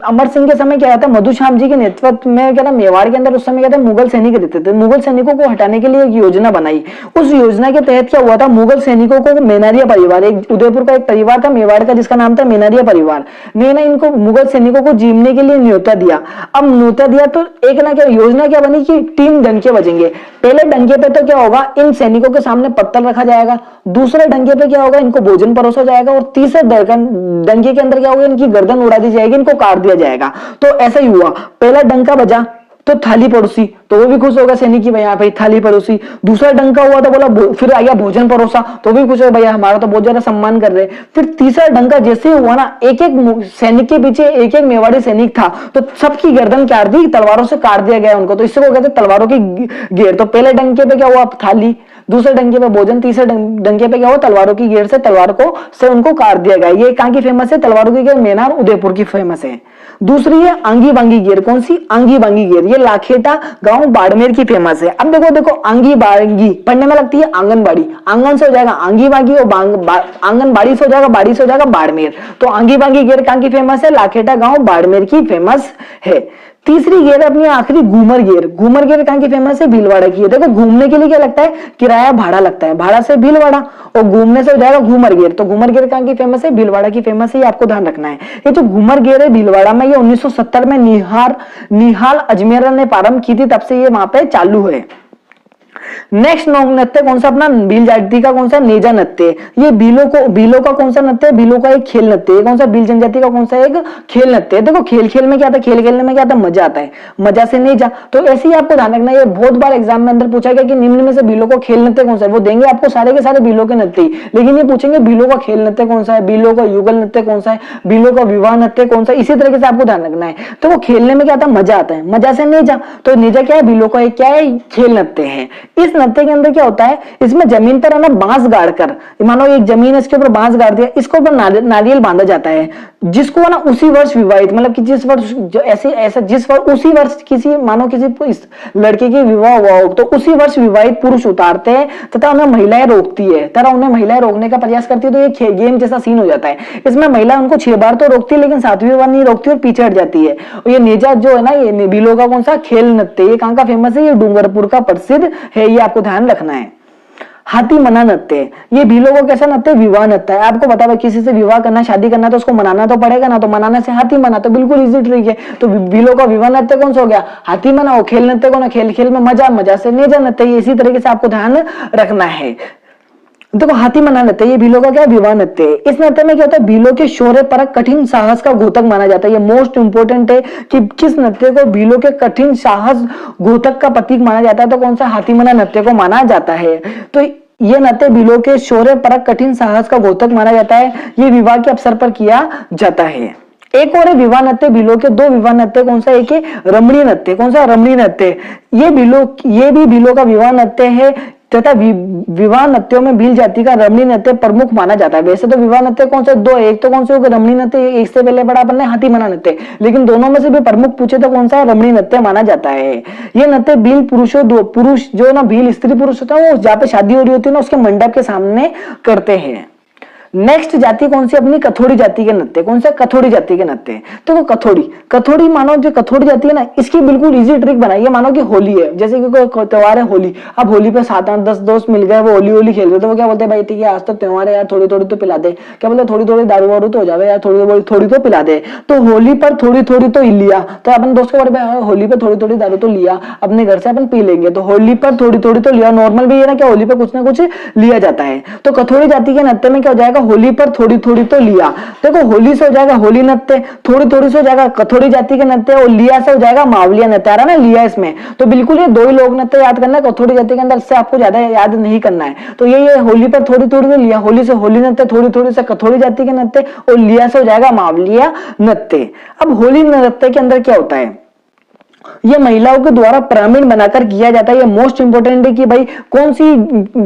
अमर सिंह के समय क्या था, मधु श्याम जी के नेतृत्व में क्या था, मेवाड़ के अंदर उस समय क्या था, मुगल सैनिक रहते थे। मुगल सैनिकों को हटाने के लिए एक योजना बनाई। उस योजना के तहत क्या हुआ था, मुगल सैनिकों को मेनारिया परिवार, एक उदयपुर का एक परिवार था मेवाड़ का जिसका नाम था मेनारिया परिवार, ने ना इनको मुगल सैनिकों को जीतने के लिए न्योता दिया। अब न्योता दिया तो एक ना क्या योजना क्या बनी कि 3 डंके बजेंगे। पहले डंके पे तो क्या होगा, इन सैनिकों के सामने पत्थर रखा जाएगा, दूसरे डंके पे क्या होगा, इनको भोजन परोसा जाएगा, और तीसरे डंके के अंदर क्या होगा, इनकी गर्दन उड़ा दी जाएगी, इनको काट दिया जाएगा। तो ऐसा ही हुआ, पहला डंका बजा तो थाली परोसी, तो वो भी खुश होगा सैनिक की भैया भाई थाली परोसी। दूसरा डंका हुआ तो बोला, फिर आ गया भोजन परोसा, तो भी खुश हो भैया हमारा तो बहुत ज्यादा सम्मान कर रहे। फिर तीसरा डंका जैसे ही हुआ ना, एक एक सैनिक के पीछे एक एक मेवाड़ी सैनिक था, तो सबकी गर्दन काट दी, तलवारों से काट दिया गया उनको। तो इससे को कहते तलवारों की घेर। तो पहले डंके पे क्या हुआ, थाली, दूसरे डंके पे भोजन, तीसरे डंके पे क्या हुआ, तलवारों की घेर से तलवार को से उनको काट दिया गया। ये कहां की फेमस है, तलवारों की घेर मेनार उदयपुर की फेमस है। दूसरी है आंगी बांगी घेर, कौन सी, आंगी बांगी घेर, ये लाखेटा गांव बाड़मेर की फेमस है। अब देखो आंगी बांगी पढ़ने में लगती है आंगनबाड़ी, आंगन से हो जाएगा आंगी बांगी और आंगनबाड़ी से हो जाएगा, बाड़ी से हो जाएगा बाड़मेर। तो आंगी बांगी घेर कहां की फेमस है, लाखेटा गांव बाड़मेर की फेमस है। तीसरी घेर अपनी आखिरी घूमर घेर, घूमर घेर कहां की फेमस है, भीलवाड़ा की है। देखो घूमने के लिए क्या लगता है, किराया भाड़ा लगता है, भाड़ा से भीलवाड़ा, और घूमने से हो जाएगा घूमर घेर। तो घूमर घेर कहां की फेमस है, भीलवाड़ा की फेमस है, ये आपको ध्यान रखना है। ये जो घूमर घेर है भीलवाड़ा में, ये 1970 में निहाल अजमेरा ने प्रारंभ की थी, तब से ये वहां पे चालू है। नेक्स्ट नृत्य कौन सा अपना, भील जाति का कौन सा, नेजा नृत्य। ये भीलों का कौन सा नृत्य है, भीलों का एक खेल नृत्य है। कौन सा, भील जनजाति का कौन सा एक खेल नृत्य है। देखो खेल में क्या आता है, खेल खेलने में क्या आता है, मजा आता है, मजा से नेजा। तो ऐसे ही आपको ध्यान रखना, ये बहुत बार एग्जाम में अंदर पूछा गया कि निम्न में से भीलों को खेल नृत्य कौन सा है, वो देंगे आपको सारे के सारे भीलों के नृत्य, लेकिन ये पूछेंगे भीलों का खेल नृत्य कौन सा है, भीलों का युगल नृत्य कौन सा है, भीलों का विवाह नृत्य कौन सा, इसी तरीके से आपको ध्यान रखना है। तो वो खेलने में क्या आता है, मजा आता है, मजा से नेजा। तो नेजा क्या है, भीलों का एक क्या है, खेल नृत्य है। इस नृत्य के अंदर क्या होता है, इसमें जमीन पर है ना बांस गाड़कर, मानो एक जमीन है, इसके ऊपर बांस गाड़ दिया, इसके ऊपर नारियल बांधा जाता है, जिसको ना उसी वर्ष विवाहित, मतलब कि जिस वर्ष ऐसा जिस वर्ष उसी वर्ष किसी मानो किसी इस लड़के की विवाह हुआ हो, तो उसी वर्ष विवाहित पुरुष उतारते हैं तथा उन्हें महिलाएं रोकती है, तथा उन्हें महिलाएं रोकने का प्रयास करती है। तो ये गेम जैसा सीन हो जाता है। इसमें महिला उनको 6 बार तो रोकती है, लेकिन 7वीं बार नहीं रोकती और पीछे हट जाती है। और ये नेजा जो है ना, ये भीलों का कौन सा खेल नृत्य, ये कहां का फेमस है, ये डूंगरपुर का प्रसिद्ध है, ये आपको ध्यान रखना है। हाथी मना नृत्य, ये भीलों को कैसा नृत्य, विवाह नृत्य है। आपको पता है किसी से विवाह करना, शादी करना, तो उसको मनाना तो पड़ेगा ना, तो मनाने से हाथी मना, तो बिल्कुल इजी ट्रिक है। तो भीलों का विवाह नृत्य कौन सा हो गया, हाथी मना। और खेल नृत्य कौन है, खेल में मजा, मजा से नेजा नृत्य। इसी तरीके से आपको ध्यान रखना है। देखो हाथी मना नृत्य, ये भीलों का क्या, विवाह नृत्य है। इस नृत्य में क्या होता है, भीलों के शौर्य परक कठिन साहस का द्योतक माना जाता है। ये मोस्ट इंपोर्टेंट है कि किस नृत्य को भीलों के कठिन साहस द्योतक का प्रतीक माना जाता है, तो कौन सा, हाथी मना नृत्य को माना जाता है। तो ये नृत्य भीलों के शौर्य परक कठिन साहस का द्योतक माना जाता है। ये विवाह के अवसर पर किया जाता है। एक और है विवाह नृत्य, भीलों के 2 विवाह नृत्य, कौन सा, एक है रमणीय नृत्य, कौन सा, रमणीय नृत्य। ये भी भीलों का विवाह नृत्य है, तथा विवाह नृत्यों में भील जाति का रमणीय नृत्य प्रमुख माना जाता है। वैसे तो विवाह नृत्य कौन से 2, एक तो कौन से होगा, रमणीय नृत्य, एक से पहले पढ़ा अपन ने हाथी मना नृत्य, लेकिन दोनों में से भी प्रमुख पूछे तो कौन सा है, रमणीय नृत्य माना जाता है। ये नृत्य भील पुरुष जो ना भील स्त्री पुरुष होता है, वो जहाँ पे शादी हो रही होती है ना, उसके मंडप के सामने करते हैं। नेक्स्ट जाति कौन सी, अपनी कथोड़ी जाति के नृत्य। कौन सा, कथोड़ी जाति के नृत्य। तो वो कथोड़ी मानो जो कथोड़ी जाति है ना, इसकी बिल्कुल इजी ट्रिक बनाइए। मानो कि होली है, जैसे कि कोई त्योहार है होली, अब होली पे 7, 8, 10 दोस्त मिल गए, वो होली खेल रहे, तो वो क्या बोलते हैं, भाई ठीक है आज तो त्योहार है यार, थोड़ी तो पिला दे। क्या बोलते, थोड़ी दारू वारू तो हो जाए यार, थोड़ी तो पिला दे। तो होली पर थोड़ी तो लिया, तो अपन दोस्त के बारे में होली पे थोड़ी दारू तो लिया, अपने घर से अपन पी लेंगे। तो होली पर थोड़ी तो लिया, नॉर्मल भी है ना, क्या होली पे कुछ ना कुछ लिया जाता है। तो कथोड़ी जाति के नृत्य में क्या हो जाएगा, होली पर थोड़ी तो लिया। देखो होली से हो जाएगा होली नृत्य, थोड़ी से हो जाएगा कथोड़ी जाति के नृत्य, और लिया से हो जाएगा मावलिया नृत्य। आ रहा ना लिया इसमें, तो बिल्कुल ये 2 ही लोक नृत्य याद करना है कथोड़ी जाति के अंदर, से आपको ज्यादा याद नहीं करना है। तो ये होली पर थोड़ी तो लिया, होली से होली नृत्य, थोड़ी से कथोड़ी जाति के नृत्य, और लिया से हो जाएगा मावलिया नृत्य। अब होली नृत्य के अंदर क्या होता है, ये महिलाओं के द्वारा पिरामिड बनाकर किया जाता है। ये मोस्ट इंपोर्टेंट है कि भाई कौन सी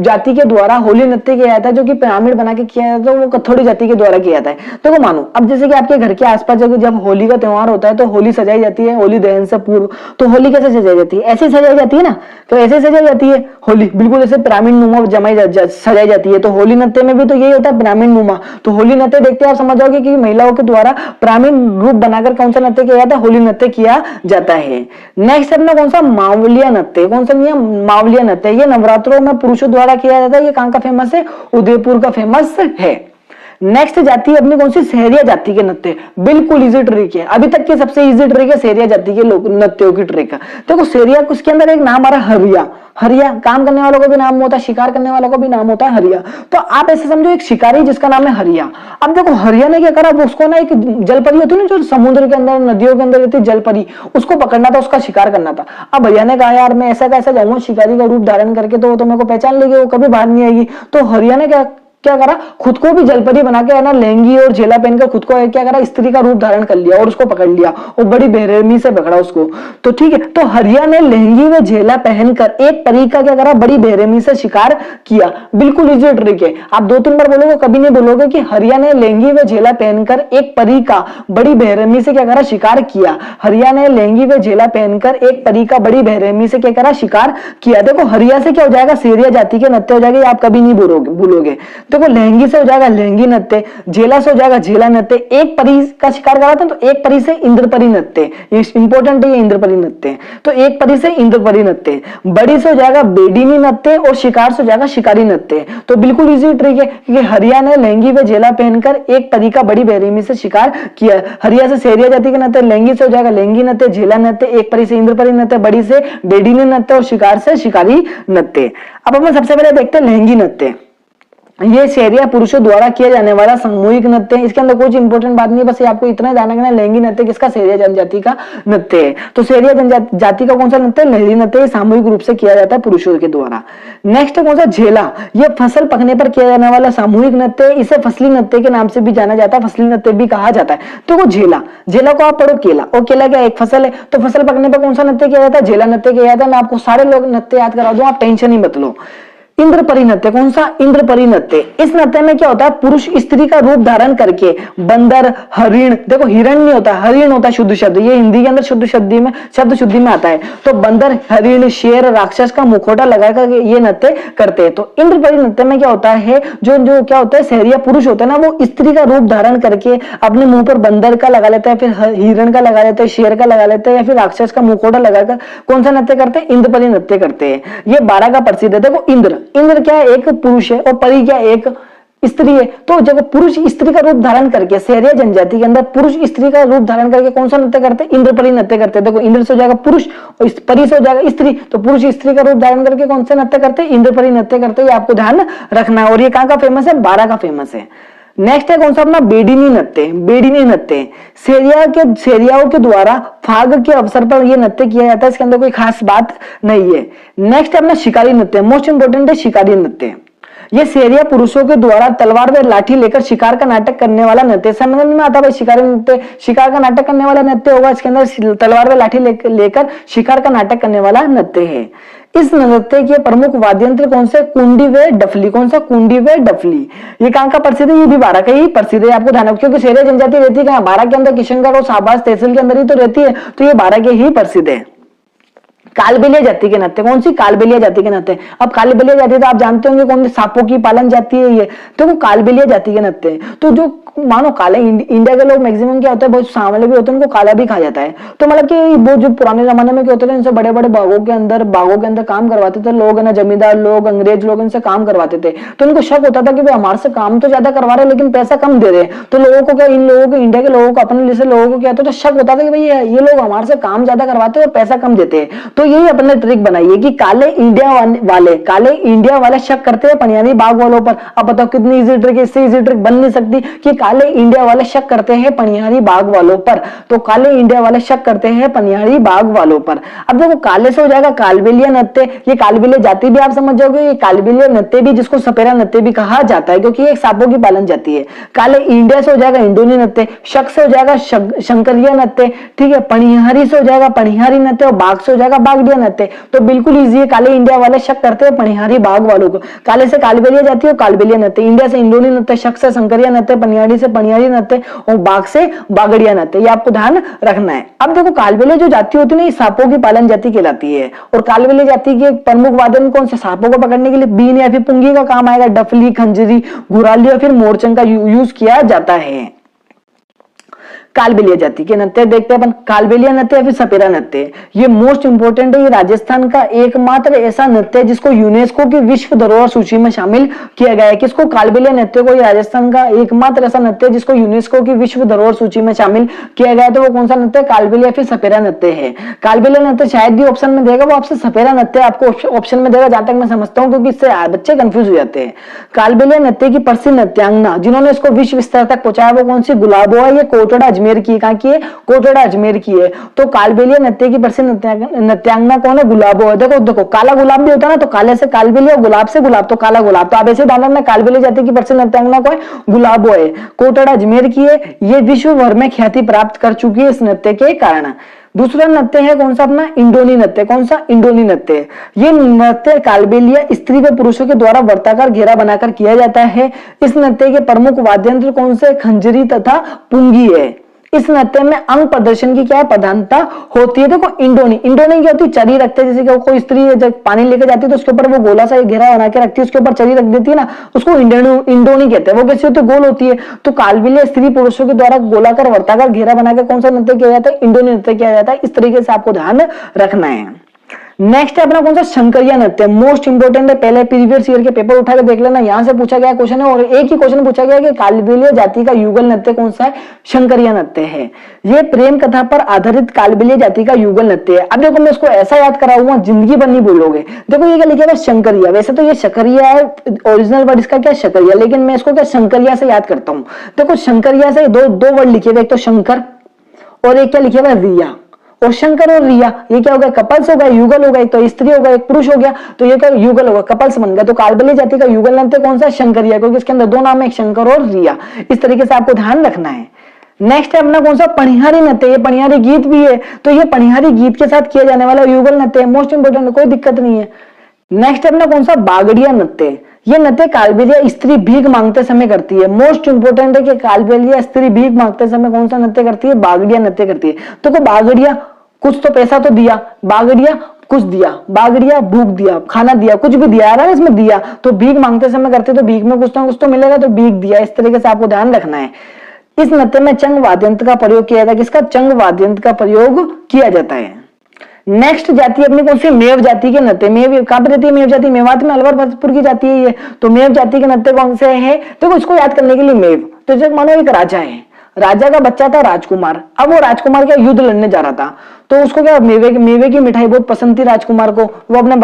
जाति के द्वारा होली नृत्य किया जाता है, जो कि पिरामिड बना के किया जाता है, वो कथोड़ी जाति के द्वारा किया जाता है। तो मानो अब जैसे कि आपके घर के आसपास जब होली का त्योहार होता है तो होली सजाई जाती है, होली दहन से पूर्व। तो होली कैसे सजाई जाती है? ऐसे सजाई जाती है ना, तो ऐसे सजाई जाती है होली, बिल्कुल ऐसे पिरामिड नुमा सजाई जाती है। तो होली नृत्य में भी तो यही होता है, पिरामिड नुमा। तो होली नृत्य देखते आप समझ जाओगे कि महिलाओं के द्वारा पिरामिड रूप बनाकर कौन सा नृत्य किया जाता है? होली नृत्य किया जाता है। नेक्स्ट अपना कौन सा? मावलिया नृत्य। कौन सा? मावलिया नृत्य। ये नवरात्रों में पुरुषों द्वारा किया जाता है। ये कहां का फेमस है? उदयपुर का फेमस है। नेक्स्ट जाति अपनी कौन सी? सहरिया जाति के नृत्य। बिल्कुल इजी ट्रिक है, अभी तक की सबसे इजी ट्रिक है सहरिया जाति के लोग नृत्यों की ट्रिक। देखो सहरिया, उसके अंदर एक नाम आ रहा है हरिया। हरिया काम करने वालों को भी नाम होता है, शिकार करने वालों को भी नाम होता है हरिया। तो आप ऐसे समझो एक शिकारी जिसका नाम है हरिया। अब देखो हरिया ने क्या करा, उसको ना एक जलपरी होती है ना जो समुद्र के अंदर नदियों के अंदर रहती है जलपरी, उसको पकड़ना था, उसका शिकार करना था। अब भैया ने कहा यार मैं ऐसा कैसा जाऊंगा शिकारी का रूप धारण करके, तो मेरे को पहचान लेगी, वो कभी बाहर नहीं आएगी। तो हरिया ने क्या करा, खुद को भी जलपरी बना के है ना लहंगी और झेला पहनकर खुद को क्या करा, स्त्री का रूप धारण कर लिया और उसको पकड़ लिया और बड़ी बेरहमी से पकड़ा उसको। तो ठीक है, तो हरिया ने लहंगी व झेला पहनकर एक परी का क्या करा, बड़ी बेरहमी से शिकार किया। बिल्कुल इजी ट्रिक है, आप 2-3 बार बोलोगे कभी नहीं बोलोगे कि हरिया ने लहंगी व झेला पहनकर एक परी का बड़ी बेरहमी से क्या करा, शिकार किया। हरिया ने लहंगी व झेला पहनकर एक परी का बड़ी बेरहमी से क्या करा, शिकार किया। देखो हरिया से क्या हो जाएगा, सहरिया जाति के नृत्य हो जाएगा, आप कभी नहीं भूलोगे। देखो लहंगी से हो जाएगा लहंगी नृत्य, झेला से हो जाएगा झेला नृत्य। एक परी का शिकार करा था तो एक परी से इंद्रपरी नृत्य, ये इंपॉर्टेंट है, ये इंद्रपरी नृत्य। तो एक परी से इंद्रपरी नृत्य, बड़ी से हो जाएगा बेडिनी नृत्य और शिकार से हो जाएगा शिकारी नृत्य। तो बिल्कुल इजी ट्रिक है कि हरिया ने लहंगी व झेला पहनकर एक परी का बड़ी बेरहमी से शिकार किया। हरिया से सहरिया जाति के नृत्य, लहंगी से हो जाएगा लहंगी नृत्य, झेला नृत्य, एक परी से इंद्रपरी नृत्य, बड़ी से बेडिनी नृत्य और शिकार से शिकारी नृत्य। अब हम सबसे पहले देखते हैं लहंगी नृत्य। ये सहरिया पुरुषों द्वारा किया जाने वाला सामूहिक नृत्य है। इसके अंदर कुछ इंपॉर्टेंट बात नहीं है, बस ये आपको इतना जानना है लहंगी नृत्य किसका, सहरिया जनजाति का नृत्य है। तो सहरिया जनजाति का कौन सा नृत्य, लहरी नृत्य, सामूहिक रूप से किया जाता है पुरुषों के द्वारा। नेक्स्ट कौन सा, झेला। ये फसल पकने पर किया जाने वाला सामूहिक नृत्य, इसे फसली नृत्य के नाम से भी जाना जाता है, फसली नृत्य भी कहा जाता है। तो वो झेला, झेला को आप पढ़ो केला, और केला क्या एक फसल है, तो फसल पकने पर कौन सा नृत्य किया जाता है, झेला नृत्य किया जाता है। मैं आपको सारे लोग नृत्य याद करा दूं, आप टेंशन ही मत लो। इंद्रपरी नृत्य, कौन सा, इंद्रपरी नृत्य। इस नृत्य में क्या होता है, पुरुष स्त्री का रूप धारण करके बंदर, हरिण, देखो हिरण नहीं होता, हरिण होता है शुद्ध शब्द, ये हिंदी के अंदर शब्द शुद्धि में आता है। तो बंदर, हरिण, शेर, राक्षस का मुखौटा लगाकर ये नृत्य करते हैं। तो इंद्रपरी नृत्य में क्या होता है, जो क्या होता है, सहरिया पुरुष होता है ना, वो स्त्री का रूप धारण करके अपने मुंह पर बंदर का लगा लेता है, फिर हिरण का लगा लेता है, शेर का लगा लेता है, या फिर राक्षस का मुखौटा लगाकर कौन सा नृत्य करते हैं, इंद्रपरी नृत्य करते हैं। ये 12 का प्रसिद्ध है। देखो इंद्र क्या है, एक पुरुष है, और परी क्या एक स्त्री है। तो जब पुरुष स्त्री का रूप धारण करके सहरिया जनजाति के अंदर पुरुष स्त्री का रूप धारण करके कौन सा नृत्य करते हैं, इंद्रपरी नृत्य करते हैं। देखो इंद्र से हो जाएगा पुरुष और परी से हो जाएगा स्त्री, तो पुरुष स्त्री का रूप धारण करके कौन सा नृत्य करते हैं, इंद्रपरी नृत्य करते हैं। ये आपको ध्यान रखना है। और ये कहां का फेमस है, 12 का फेमस है। नेक्स्ट है कौन सा अपना, बेडिनी नृत्य। बेडिनी नृत्य सहरियाओं के द्वारा फाग के अवसर पर यह नृत्य किया जाता है, इसके अंदर कोई खास बात नहीं है। नेक्स्ट है अपना शिकारी नृत्य, मोस्ट इंपोर्टेंट है शिकारी नृत्य। ये सहरिया पुरुषों के द्वारा तलवार व लाठी लेकर शिकार का नाटक करने वाला नृत्य। समझ में आता भाई, शिकारी नृत्य, शिकार का नाटक करने वाला नृत्य होगा, इसके अंदर तलवार व लाठी लेकर शिकार का नाटक करने वाला नृत्य है। इस नृत्य के प्रमुख वाद्य यंत्र कौन से, कुंडी व डफली। कौन सा, कुंडी व डफली। ये कहां का प्रसिद्ध है, ये भी 12 का ही प्रसिद्ध है, आपको ध्यान रखो, क्योंकि सहरिया जनजाति रहती है कहां, 12 के अंदर, किशनगढ़ और शाहबाज तहसील के अंदर ही तो रहती है, तो ये 12 के ही प्रसिद्ध है। कालबेलिया जाति के नृत्य, कौन सी, कालबेलिया जाति के नृत्य। अब कालबेलिया जाति तो आप जानते होंगे कौन सी, सांपों की पालन जाति है ये, तो वो कालबेलिया जाति के नृत्य है। तो जो मानो काले इंडिया के लोग मैक्सिमम क्या होता है, बहुत सांवले भी होते हैं, उनको काला भी कहा जाता है। तो मतलब कि वो जो पुराने जमाने में क्या होते थे, इनसे बड़े बड़े बागों के अंदर काम करवाते थे लोग, है ना, जमींदार लोग, अंग्रेज लोग इनसे काम करवाते थे। तो इनको शक होता था कि भाई हमारे से काम तो ज्यादा करवा रहे लेकिन पैसा कम दे रहे हैं। तो लोगों को क्या, इन लोगों को, इंडिया के लोगों को, अपने जैसे लोगों को क्या होता था, शक होता था कि भाई ये लोग हमारे से काम ज्यादा करवाते हैं और पैसा कम देते हैं। तो यही अपन ने ट्रिक बनाई है कि काले इंडिया वाले शक करते हैं पनियारी बाग वालों पर। अब बताओ कितनी इजी ट्रिक है, इससे इजी ट्रिक बन नहीं सकती कि काले इंडिया वाले शक करते हैं पनियारी बाग वालों पर। तो काले इंडिया वाले शक करते हैं पनियारी बाग वालों पर। अब देखो काले से हो जाएगा कालबेलिया नत्ते, ये कालबेलिया जाति भी आप समझ जाओगे, ये कालबेलिया नत्ते भी जिसको सपेरा नत्ते भी कहा जाता है क्योंकि ये सांपों की पालन जाती है। काले इंडिया से हो जाएगा इंडोनी नत्ते, शक से हो जाएगा शंकरिया नत्ते, ठीक है, पनिहारी से हो जाएगा पनिहारी नत्ते और बाघ से हो जाएगा बागड़िया नत्ते। तो बिल्कुल इजी है, काले इंडिया वाले शक करते हैं पनिहारी बाघ वालों को। काले से कालबेलिया जाती है कालबेलिया नत्ते, इंडिया से इंडोनी नत्ते, शक से शंकरिया नत्ते, पनिहारी से पनिहारी नत्ते और बाघ से बागड़िया नत्ते। ये आपको ध्यान रखना है। अब देखो कालबेलिया जो जाति होती है ना, ये सांपों की पालन जाति कहलाती है। और कालबेलिया जाति के प्रमुख वाद्य कौन से? सांपों को पकड़ने के लिए बीन या फिर पुंगी का काम आएगा, डफली, खंजरी, घुराली या फिर मोरचंग का यूज किया जाता है। कालबेलिया जाति के नत्ते देखते हैं अपन, कालबेलिया नत्ते या फिर सपेरा नत्ते, ये मोस्ट इंपोर्टेंट है। ये राजस्थान का एकमात्र ऐसा नृत्य है जिसको यूनेस्को की विश्व धरोहर सूची में शामिल किया गया है। किसको? कालबेलिया नृत्य को। ये राजस्थान का एकमात्र ऐसा नृत्य है जिसको यूनेस्को की विश्व धरोहर सूची में शामिल किया गया है। तो वो कौन सा नृत्य? कालबेलिया या फिर सपेरा नृत्य है। कालबेलिया नृत्य शायद भी ऑप्शन में देगा, वो आपसे सपेरा नृत्य आपको ऑप्शन में देगा, जहां तक मैं समझता हूँ, क्योंकि इससे बच्चे कंफ्यूज हो जाते हैं। कालबेलिया नृत्य की प्रसिद्ध नृत्यांगना जिन्होंने इसको विश्व स्तर तक पहुंचाया वो कौन सी? गुलाबो है। ये कोटड़ा अजमेर की, कहां की है? कोटड़ा अजमेर की है। तो कालबेलिया नृत्य की प्रसिद्ध नृत्यांगना कौन है? गुलाबो है। देखो काला गुलाब भी होता है ना, तो काले से कालबेलिया और गुलाब से गुलाब, तो काला गुलाब। तो आप ऐसे ध्यान रखना, कालबेलिया जाति की प्रसिद्ध नृत्यांगना कौन है? गुलाबो है। कोटड़ा अजमेर की है। ये विश्व भर में ख्याति प्राप्त कर चुकी है इस नृत्य के कारण। दूसरा नृत्य है कौन सा अपना? इंडोनी नृत्य। कौन सा? इंडोनी नृत्य। ये नृत्य कालबेलिया स्त्री व पुरुषों के द्वारा वर्ताकार घेरा बनाकर किया जाता है। इस नृत्य के प्रमुख वाद्य यंत्र कौन से? खंजरी तथा पुंगी है। इस नृत्य में अंग प्रदर्शन की क्या है? प्रधानता होती है। देखो इंडोनी क्या होती है? चरी रखते हैं, जैसे कि कोई स्त्री जब पानी लेके जाती है तो उसके ऊपर वो गोला सा घेरा बना के रखती है, उसके ऊपर चरी रख देती है ना, उसको इंडोनी कहते हैं। वो कैसे होती है? गोल होती है। तो कालबेलिया स्त्री पुरुषों के द्वारा गोलाकार वर्ताकार घेरा बनाकर कौन सा नृत्य किया जाता है? इंडोनी नृत्य किया जाता है। इस तरीके से आपको ध्यान रखना है। नेक्स्ट है अपना कौन सा? शंकरिया नृत्य। मोस्ट इंपोर्टेंट है, पहले प्रीवियस ईयर के पेपर उठाकर देख लेना, यहां से पूछा गया क्वेश्चन है। और एक ही क्वेश्चन पूछा गया कि कालबेलिया जाति का युगल नृत्य कौन सा है? शंकरिया नृत्य है। ये प्रेम कथा पर आधारित कालबेलिया जाति का युगल नृत्य है। अब देखो मैं इसको ऐसा याद कराऊंगा, जिंदगी भर नहीं भूलोगे। देखो ये क्या लिखा है? शंकरिया। वैसे तो ये शकरिया है, ओरिजिनल वर्ड इसका क्या? शकरिया, लेकिन मैं इसको क्या शंकरिया से याद करता हूँ। देखो शंकरिया से दो वर्ड लिखे हुए, एक तो शंकर और एक क्या लिखे हुआ? रिया। और शंकर और रिया ये क्या हो गया? कपल्स हो गया, युगल हो गया। एक तो स्त्री हो गया, एक पुरुष हो गया, तो ये क्या? युगल होगा, कपल्स बन गया। तो कालबेलिया जाति का युगल नृत्य कौन सा? शंकरिया, क्योंकि इसके अंदर दो नाम है, शंकर और रिया। इस तरीके से आपको ध्यान रखना है। नेक्स्ट है अपना कौन सा? पनिहारी नृत्य। ये पनिहारी गीत भी है, तो ये पनिहारी गीत के साथ किया जाने वाला युगल नृत्य है। मोस्ट इंपोर्टेंट, कोई दिक्कत नहीं है। नेक्स्ट है अपना कौन सा? बागड़िया नृत्य। ये नृत्य कालबेलिया स्त्री भीख मांगते समय करती है। मोस्ट इंपोर्टेंट है कि कालबेलिया स्त्री भीख मांगते समय कौन सा नृत्य करती है? बागड़िया नृत्य करती है। तो बागड़िया कुछ तो पैसा तो दिया, बागड़िया कुछ दिया, बागड़िया भूख दिया, खाना दिया, कुछ भी दिया ना इसमें दिया, तो भीख मांगते समय करते तो भीख में कुछ ना कुछ तो मिलेगा, तो भीख दिया। इस तरीके से आपको ध्यान रखना है। इस नृत्य में चंग वाद्यंत्र का प्रयोग किया जाता है। किसका? चंग वाद्यंत्र का प्रयोग किया जाता है। नेक्स्ट जाति अपनी कौन सी? मेव जाति के नृत्य। मेव कहां पर रहती है? मेव जाति मेवात में, अलवर भरतपुर की जाति है ये। तो मेव जाति के नृत्य कौन से है? देखो इसको याद करने के लिए मेव, तो जब मानो एक राजा है, राजा का बच्चा था राजकुमार। अब वो राजकुमार क्या युद्ध लड़ने जा रहा था, तो उसको क्या मेवे की मिठाई बहुत पसंद थी राजकुमार को। वो अपने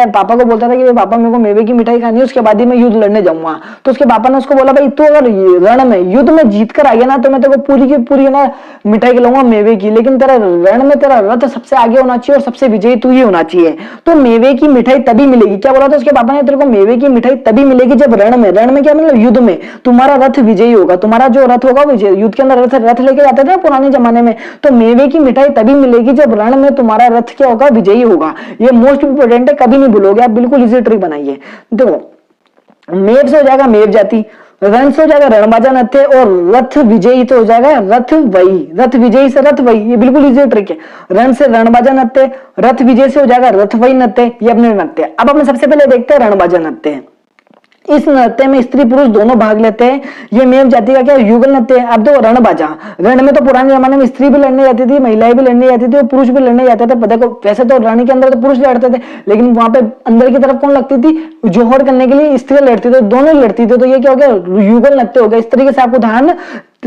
पापा को बोलता था कि पापा मेरे को मेवे की मिठाई खानी है, उसके बाद ही मैं युद्ध लड़ने जाऊंगा। तो उसके पापा ने उसको बोला भाई तू अगर रण में युद्ध में जीत कर आ गया ना, तो मैं तेरे को पूरी की पूरी ना मिठाई खिलाऊंगा मेवे की, लेकिन तेरा रण में तेरा रथ सबसे आगे होना चाहिए और सबसे विजयी तू ही होना चाहिए। तो मेवे की मिठाई तभी मिलेगी। क्या बोला था उसके पापा ने? तेरे को मेवे की मिठाई तभी मिलेगी जब रण में क्या मतलब युद्ध में तुम्हारा रथ विजयी होगा, तुम्हारा जो रथ होगा विजय। युद्ध के अंदर रथ लेके जाते थे पुराने जमाने में, तो मेवे की मिठाई तभी मिलेगी जब रण में तुम्हारा रथ क्या होगा? विजयी होगा। ये मोस्ट इंपोर्टेंट है, कभी नहीं भूलोगे आप, बिल्कुल इजी ट्रिक बनाइए। देखो मेव से हो जाएगा मेव जाति, रण से हो जाएगा रणबाजा नृत्य, और रथ विजयी तो हो जाएगा रथ वही। रथ विजयी से रथ वही, ये बिल्कुल इजी ट्रिक है। रण से रणबाजा नृत्य, रथ विजय से हो जाएगा रथ वही नृत्य। ये अपने नृत्य। अब अपने सबसे पहले देखते हैं रणबाजा नृत्य। इस नृत्य में स्त्री पुरुष दोनों भाग लेते हैं। ये मेव जाति का क्या? युगल नृत्य है। अब देखो रणबाजा, रण में तो पुराने जमाने में स्त्री भी लड़ने जाती थी, महिलाएं भी लड़ने जाती थी और पुरुष भी लड़ने जाते थे। देखो वैसे तो रण के अंदर तो पुरुष लड़ते थे, लेकिन वहां पे अंदर की तरफ कौन लगती थी? जोहर करने के लिए स्त्री लड़ती थी, दोनों लड़ती थी। तो ये क्या हो गया? युगल नृत्य हो गया। इस तरीके से आपको ध्यान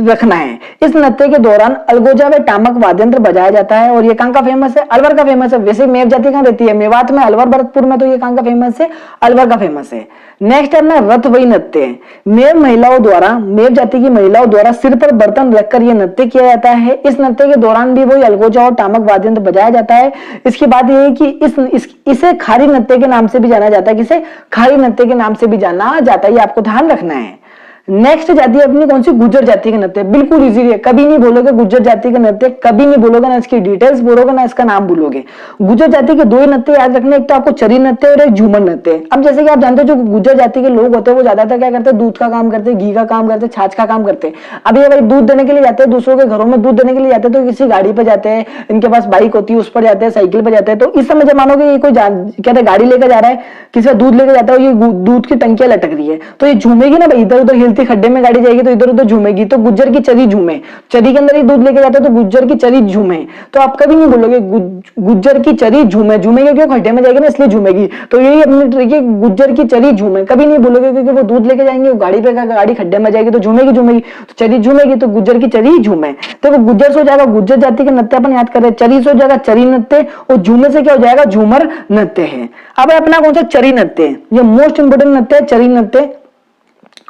रखना है। इस नृत्य के दौरान अलगोजा व टामक वाद्य यंत्र बजाया जाता है और ये कहां का फेमस है? अलवर का फेमस है। वैसे मेव जाति कहां रहती है? मेवात में, अलवर भरतपुर में, तो ये कहां का फेमस है? अलवर का फेमस है। नेक्स्ट है ना रथ वही नृत्य। मेव महिलाओं द्वारा, मेव जाति की महिलाओं द्वारा सिर पर बर्तन रखकर यह नृत्य किया जाता है। इस नृत्य के दौरान भी वही अलगोजा और टामक वाद्य यंत्र बजाया जाता है। इसकी बात यह है कि इसे खारी नृत्य के नाम से भी जाना जाता है। किसे? खारी नृत्य के नाम से भी जाना जाता है, ये आपको ध्यान रखना है। नेक्स्ट जाति अपनी कौन सी? गुर्जर जाति के नृत्य। बिल्कुल इजी है, कभी नहीं बोलोगे गुर्जर जाति के नृत्य, कभी नहीं बोलोगे, ना इसकी डिटेल्स बोलोगे ना इसका नाम बोलोगे। गुर्जर जाति के दो ही नृत्य याद रखने, एक तो आपको चरी नृत्य और एक झूमर नृत्य। अब जैसे कि आप जानते हो जो गुर्जर जाति के लोग होते हैं वो ज्यादातर क्या करते हैं? दूध का काम करते हैं, घी का काम करते हैं, छाछ का काम करते हैं। अब ये भाई दूध देने के लिए जाते हैं, दूसरों के घरों में दूध देने के लिए जाते हैं, तो किसी गाड़ी पर जाते हैं, इनके पास बाइक होती है उस पर जाते हैं, साइकिल पर जाते हैं। तो इस समय जब मानोगे ये कोई कहते हैं गाड़ी लेकर जा रहा है, किसी का दूध लेकर जाता है, ये दूध की टंकियां लटक रही है, तो ये झूमेगी ना भाई, इधर उधर हिलती, खड्डे में गाड़ी तो इधर उधर झूमेगी। तो गुज्जर की चरी झूमे, चरी के अंदर ही दूध लेके जाते हैं, तो गुज्जर की चरी झूमे। तो आप कभी नहीं बोलोगे गुज्जर की चरी झूमे, झूमेगी क्यों? खड्डे में जाएगी ना, इसलिए झूमेगी। तो यही अपनी ट्रिक है, गुज्जर की चरी झूमे। कभी नहीं बोलोगे क्योंकि वो दूध लेके जाएंगे, गाड़ी पे, गाड़ी खड्डे में जाएगी तो झूमेगी, तो चरी झूमेगी, तो गुज्जर की चरी झूमे। देखो गुज्जर से हो जाएगा गुज्जर जाति के नृत्य अपन याद कर रहे हैं, चरी से हो जाएगा चरी नृत्य, और झूमे से क्या हो जाएगा? झूमर नृत्य है। अब अपना कौन सा? चरी नृत्य। ये मोस्ट इंपोर्टेंट नृत्य है, चरी नृत्य।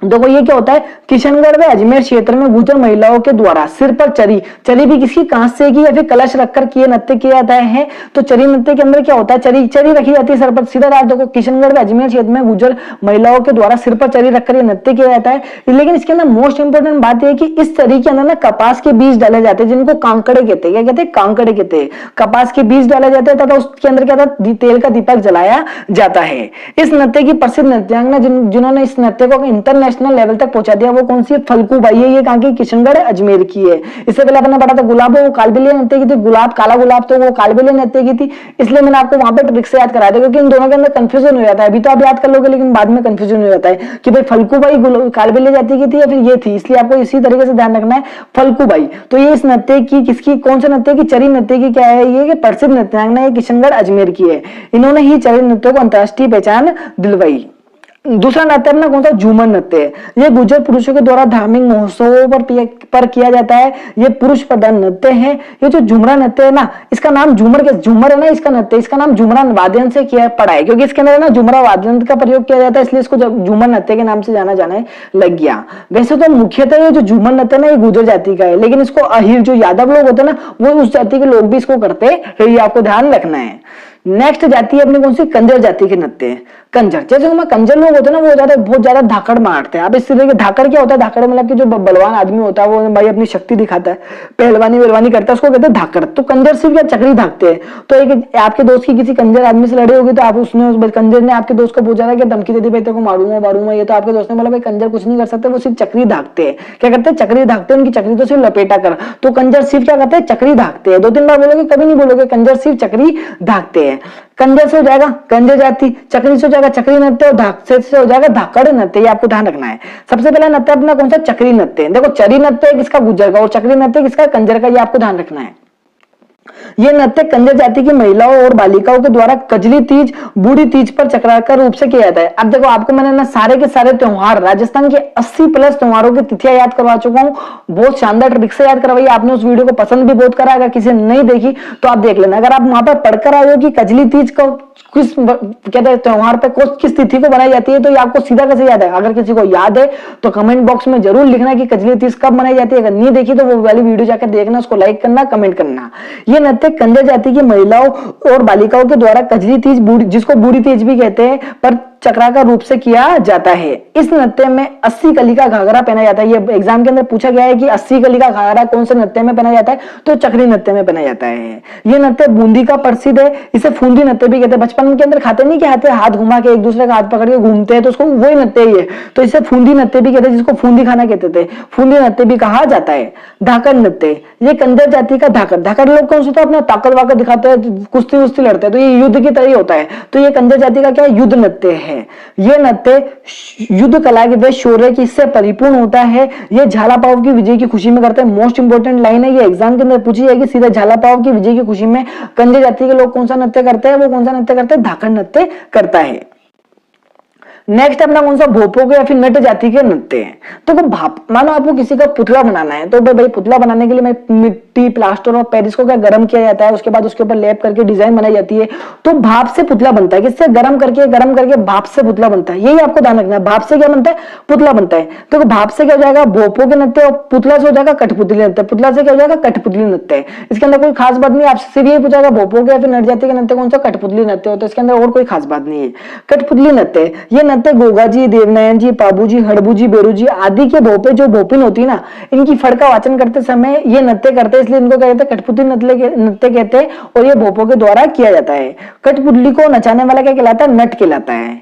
देखो ये क्या होता है? किशनगढ़ व अजमेर क्षेत्र में गुर्जर महिलाओं के द्वारा सिर पर चरी, चरी भी किसी कांच से की या फिर कलश रखकर किए नृत्य किया जाता है। तो चरी नृत्य के अंदर क्या होता है? चरी रखी जाती है सर पर। सीधा रात देखो, किशनगढ़ व अजमेर क्षेत्र में गुर्जर महिलाओं के द्वारा सिर पर चरी रखकर नृत्य किया जाता है। लेकिन इसके अंदर मोस्ट इंपोर्टेंट बात यह है कि इस चरी के अंदर ना कपास के बीज डाले जाते हैं, जिनको कांकड़े कहते हैं। क्या कहते हैं? कांकड़े कहते हैं। कपास के बीज डाले जाते हैं तथा उसके अंदर क्या था? तेल का दीपक जलाया जाता है। इस नृत्य की प्रसिद्ध नृत्यांगना जिन्होंने इस नृत्य को इंटरनेशनल लेवल तक दिया, वो कौन सी है? फल्गू बाई है। ये कहां की? किशनगढ़ अजमेर की है। इससे पहले अपने पढ़ा था गुलाब, वो कालबेलिया नृत्य की थी। गुलाब, काला गुलाब तो वो कालबेलिया नृत्य की थी, इसलिए मैंने आपको वहां पे ट्रिक से याद करा दिया, क्योंकि इन दोनों के अंदर कंफ्यूजन हो जाता है। अभी तो आप याद कर लोगे, लेकिन बाद में कंफ्यूजन हो जाता है कि भाई फल्गू बाई कालबेलिया जाति की थी या फिर ये थी, इसलिए आपको इसी तरीके से ध्यान रखना है, फल्गू बाई। तो ये इस नृत्य की, किसकी, कौन से नृत्य की? चरी नृत्य की क्या है? ये प्रसिद्ध नृत्यांगना है, किशनगढ़ अजमेर की है। इन्होंने ही चरी नृत्य को अंतरराष्ट्रीय पहचान दिलवाई। दूसरा नृत्य अपना कौन सा? झूमर नृत्य है। ये गुर्जर पुरुषों के द्वारा धार्मिक महोत्सवों पर किया जाता है। ये पुरुष प्रधान नृत्य है। ये जो झुमरा नृत्य है ना, इसका नाम झूमर है ना, इसका नृत्य, इसका नाम झुमरा वाद्य से किया पड़ा है, क्योंकि इसके अंदर ना झुमरा वाद्य का प्रयोग किया जाता है, इसलिए इसको झूमर नृत्य के नाम से जाने लग गया। वैसे तो मुख्यतः ये जो झूमर नृत्य ना, ये गुर्जर जाति का है, लेकिन इसको अहीर जो यादव लोग होते हैं ना, वो उस जाति के लोग भी इसको करते हैं, ये आपको ध्यान रखना है। नेक्स्ट जाति है अपनी कौन सी? कंजर जाति के नृत्य। कंजर, जैसे कंजर लोग होते हैं ना, वो बहुत ज्यादा धाकड़ मारते हैं। अब इस तरह के धाकड़ क्या होता है? धाकड़ मतलब कि जो बलवान आदमी होता है, वो भाई अपनी शक्ति दिखाता है, पहलवानी करता है, उसको कहते हैं धाकड़। तो कंजर सिर्फ क्या? चक्री धाकते हैं। तो एक आपके दोस्त की किसी कंजर आदमी से लड़ी होगी, तो आप उसने उस कंजर ने आपके दोस्त को पूछा था कि धमकी दे दी, भाई तेरे को मारूंगा ये, तो आपके दोस्त ने बोला भाई कंजर कुछ नहीं कर सकते, वो सिर्फ चक्री धाकते हैं। क्या करते हैं? चक्री धाकते हैं। उनकी चक्री तो सिर्फ लपेटा कर, तो कंजर सिर्फ क्या करते हैं? चक्री धाकते हैं। 2-3 बार बोलोगे, कभी नहीं बोलोगे कंजर सिर्फ चक्री धाकते हैं। कंजर से हो जाएगा कंजर जाति, चक्री से हो जाएगा चक्री नृत्य, और धाक से हो जाएगा धाकड़ नृत्य। ये आपको ध्यान रखना है। सबसे पहला नृत्य अपना कौन सा? चक्री नृत्य। देखो चरी नृत्य किसका? गुर्जर का, और चक्री नृत्य किसका? कंजर का। ये आपको ध्यान रखना है। ये नृत्य कंजर जाति की महिलाओं और बालिकाओं के द्वारा कजली तीज, बूढ़ी तीज पर चक्राकार रूप से किया जाता है। अब देखो आपको मैंने ना सारे के सारे त्योहार, राजस्थान के 80+ त्योहारों की तिथियां याद करवा चुका हूँ। बहुत शानदार ट्रिक से याद करवाई। आपने उस वीडियो को पसंद भी बहुत करा। अगर किसी ने नहीं देखी तो आप देख लेना। अगर आप वहां पर पढ़कर आए हो कि कजली तीज को किस कहते हैं त्योहार पे किस तिथि को बनाई जाती है, तो ये आपको सीधा कैसे याद है? अगर किसी को याद है तो कमेंट बॉक्स में जरूर लिखना कि कजली तीज कब मनाई जाती है। अगर नहीं देखी तो वो वाली वीडियो जाकर देखना, उसको लाइक करना, कमेंट करना। ये नृत्य कंजर जाति की महिलाओं और बालिकाओं के द्वारा कजली तीज, जिसको बूढ़ी तीज भी कहते हैं, पर चक्राकार रूप से किया जाता है। इस नृत्य में 80 कली का घाघरा पहना जाता है। ये एग्जाम के अंदर पूछा गया है कि 80 कली का घाघरा कौन से नृत्य में पहना जाता है, तो चक्री नृत्य में पहना जाता है। ये नृत्य बूंदी का प्रसिद्ध है। इसे फूंदी नृत्य भी कहते हैं। बचपन के अंदर खाते नहीं, क्या हाथ घुमा के एक दूसरे का हाथ पकड़ के घूमते हैं, तो उसको वही नृत्य ही है, तो इसे फूंदी नृत्य भी कहते हैं, जिसको फूंदी खाना कहते थे, फूंदी नृत्य भी कहा जाता है। धाकड़ नृत्य, ये कंजर जाति का धाकड़ लोग कौन सा अपना ताकत वाकत दिखाते हैं, कुश्ती वुस्ती लड़ते हैं, तो ये युद्ध की तरह होता है। तो ये कंजर जाति का क्या है? युद्ध नृत्य है। ये नृत्य युद्ध कला के व शौर्य की इससे परिपूर्ण होता है। ये झालापाव की विजय की खुशी में करते हैं। मोस्ट इंपोर्टेंट लाइन है, ये एग्जाम के अंदर पूछी जाएगी सीधा। झालापाव की विजय की खुशी में कंजर जाति के लोग कौन सा नृत्य करते हैं? वो कौन सा नृत्य करते हैं? धाकड़ नृत्य करता है। नेक्स्ट अपना कौन सा भोपो के या फिर नट जाति के नृत्य हैं। तो मानो आपको किसी का पुतला बनाना है, तो भाई पुतला बनाने के लिए मिट्टी, प्लास्टर और पेरिस को क्या गर्म किया जाता है, उसके बाद उसके ऊपर लेप करके डिजाइन बनाई जाती है, तो भाप से पुतला बनता है। किससे? गर्म करके भाप से पुतला बनता है। यही आपको ध्यान रखना है, भाप से क्या बनता है? पुतला बनता है। तो भाप से क्या हो जाएगा? भोपो के नृत्य, और पुतला से हो जाएगा कठपुतली नृत्य। पुतला से क्या हो जाएगा? कठपुतली नृत्य। इसके अंदर कोई खास बात नहीं, आपसे सिर्फ ये पूछा जाएगा भोपो के या फिर नट जाति के नृत्य कौन सा? कठपुतली नृत्य होता है। इसके अंदर और कोई खास बात नहीं है। कठपुतली नृत्य, ये नृत्य गोगा जी, देवनयन जी, पाबू जी, हड़बू जी, बेरू जी आदि के भोपे जो भोपिन होती है ना, इनकी फड़ का वाचन करते समय ये नृत्य करते हैं, इसलिए इनको क्या कहते हैं? कठपुतली नृत्य कहते हैं, और ये भोपों के द्वारा किया जाता है। कठपुतली को नचाने वाला क्या कहलाता है? नट कहलाता है।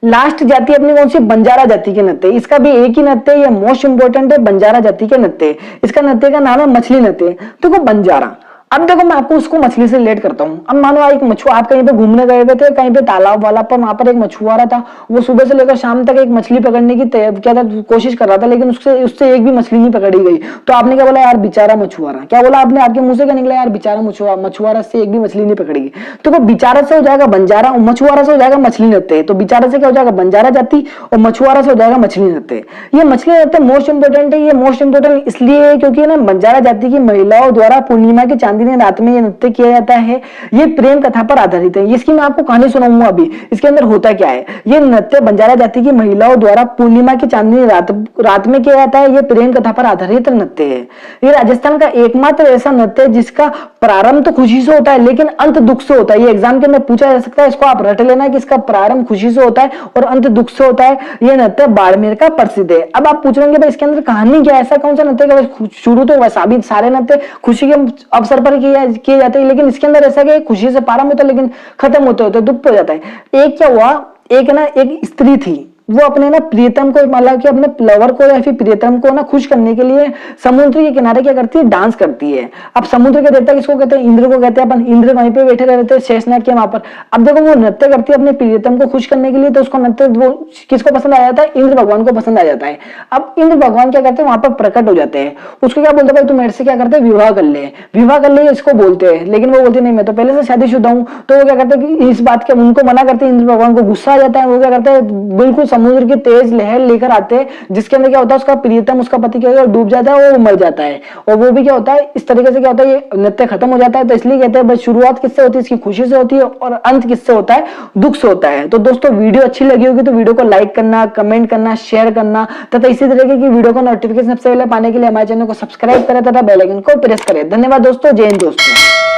लास्ट जाति अपनी कौन सी? बंजारा जाति के नृत्य। इसका भी एक ही नृत्य, ये मोस्ट इंपोर्टेंट है, बंजारा जाति के नृत्य। इसका नृत्य का नाम है मछली नृत्य। तो वो बंजारा, अब देखो मैं आपको उसको मछली से रिलेट करता हूँ। अब मानो एक मछुआ, आप कहीं पे घूमने गए हुए थे, कहीं पे तालाब वाला पर, वहां पर एक मछुआरा था, वो सुबह से लेकर शाम तक एक मछली पकड़ने की क्या था, कोशिश कर रहा था, लेकिन उससे एक भी मछली नहीं पकड़ी गई। तो आपने क्या बोला? यार बेचारा मछुआरा। क्या बोला आपने? आपके मुंह से क्या निकला? यार बेचारा मछुआरा से एक भी मछली नहीं पकड़ी गई। तो वो बेचारा से हो जाएगा बंजारा, मछुआरा से हो जाएगा मछली नृत्य। तो बेचारा से क्या हो जाएगा? बंजारा जाति, और मछुआरा से हो जाएगा मछली नृत्य। ये मछली नृत्य मोस्ट इंपोर्टेंट है। ये मोस्ट इंपोर्टेंट इसलिए क्योंकि ना बंजारा जाति की महिलाओं द्वारा पूर्णिमा की चांदनी रात में ये किया जाता है। ये प्रेम कथा पर आधारित है। इसकी मैं आपको कहानी सुनाऊंगा अभी। इसके अंदर होता क्या है? ये नृत्य बंजारा जाति की महिलाओं द्वारा पूर्णिमा की चांदनी रात में किया जाता है। ये प्रेम कथा पर आधारित नृत्य है। ये राजस्थान का एकमात्र ऐसा नृत्य है जिसका प्रारंभ तो खुशी से होता है लेकिन अंत दुख से होता है। ये एग्जाम के अंदर पूछा जा सकता है, इसको आप रट लेना कि इसका प्रारंभ खुशी से होता है और अंत दुख से होता है। ये नृत्य बाड़मेर का प्रसिद्ध है। अब आप पूछ रहे इसके अंदर कहानी क्या है? ऐसा कौन सा नृत्य? शुरू तो वैसा भी सारे नृत्य खुशी के अवसर पर किए जाते हैं, लेकिन इसके अंदर ऐसा कि खुशी से प्रारंभ होता है लेकिन खत्म होते होते दुख हो जाता है। एक क्या हुआ, एक स्त्री थी, वो अपने ना प्रियतम को, मतलब कि अपने लवर को या फिर प्रियतम को ना खुश करने के लिए समुद्र के किनारे क्या करती है? डांस करती है। अब समुद्र के देवता किसको कहते हैं? इंद्र को कहते हैं। अपन इंद्र वहीं पे बैठे रहते हैं शेषनाग के वहां पर। अब देखो वो नृत्य करती है अपने प्रियतम को खुश करने के लिए, तो उसको नृत्य वो किसको पसंद आ जाता है? इंद्र भगवान को पसंद आ जाता है। अब इंद्र भगवान क्या करते हैं? वहां पर प्रकट हो जाते हैं। उसको क्या बोलते हैं? भाई तू मेरे से क्या करते हैं? विवाह कर ले, विवाह कर ले, इसको बोलते हैं। लेकिन वो बोलते नहीं, मैं तो पहले से शादीशुदा हूं। तो वो क्या करते हैं कि इस बात के उनको मना करते हैं। इंद्र भगवान को गुस्सा आ जाता है। वो क्या करते हैं? बिल्कुल समुद्र की तेज लहर लेकर आते हैं, जिसके अंदर क्या होता है? उसका प्रियतम, उसका पति क्या होता है? डूब जाता है, वो मर जाता है। और वो भी क्या होता है? इस तरीके से क्या होता है? ये नृत्य खत्म हो जाता है। तो इसलिए कहते हैं बस शुरुआत किससे होती है? इसकी खुशी से होती है, और अंत किससे होता है? दुख से होता है। तो दोस्तों वीडियो अच्छी लगी होगी तो वीडियो को लाइक करना, कमेंट करना, शेयर करना तथा इसी तरीके की वीडियो का नोटिफिकेशन सबसे पहले पाने के लिए हमारे चैनल को सब्सक्राइब करें तथा बेल आइकन को प्रेस करें। धन्यवाद दोस्तों। जय हिंद दोस्तों।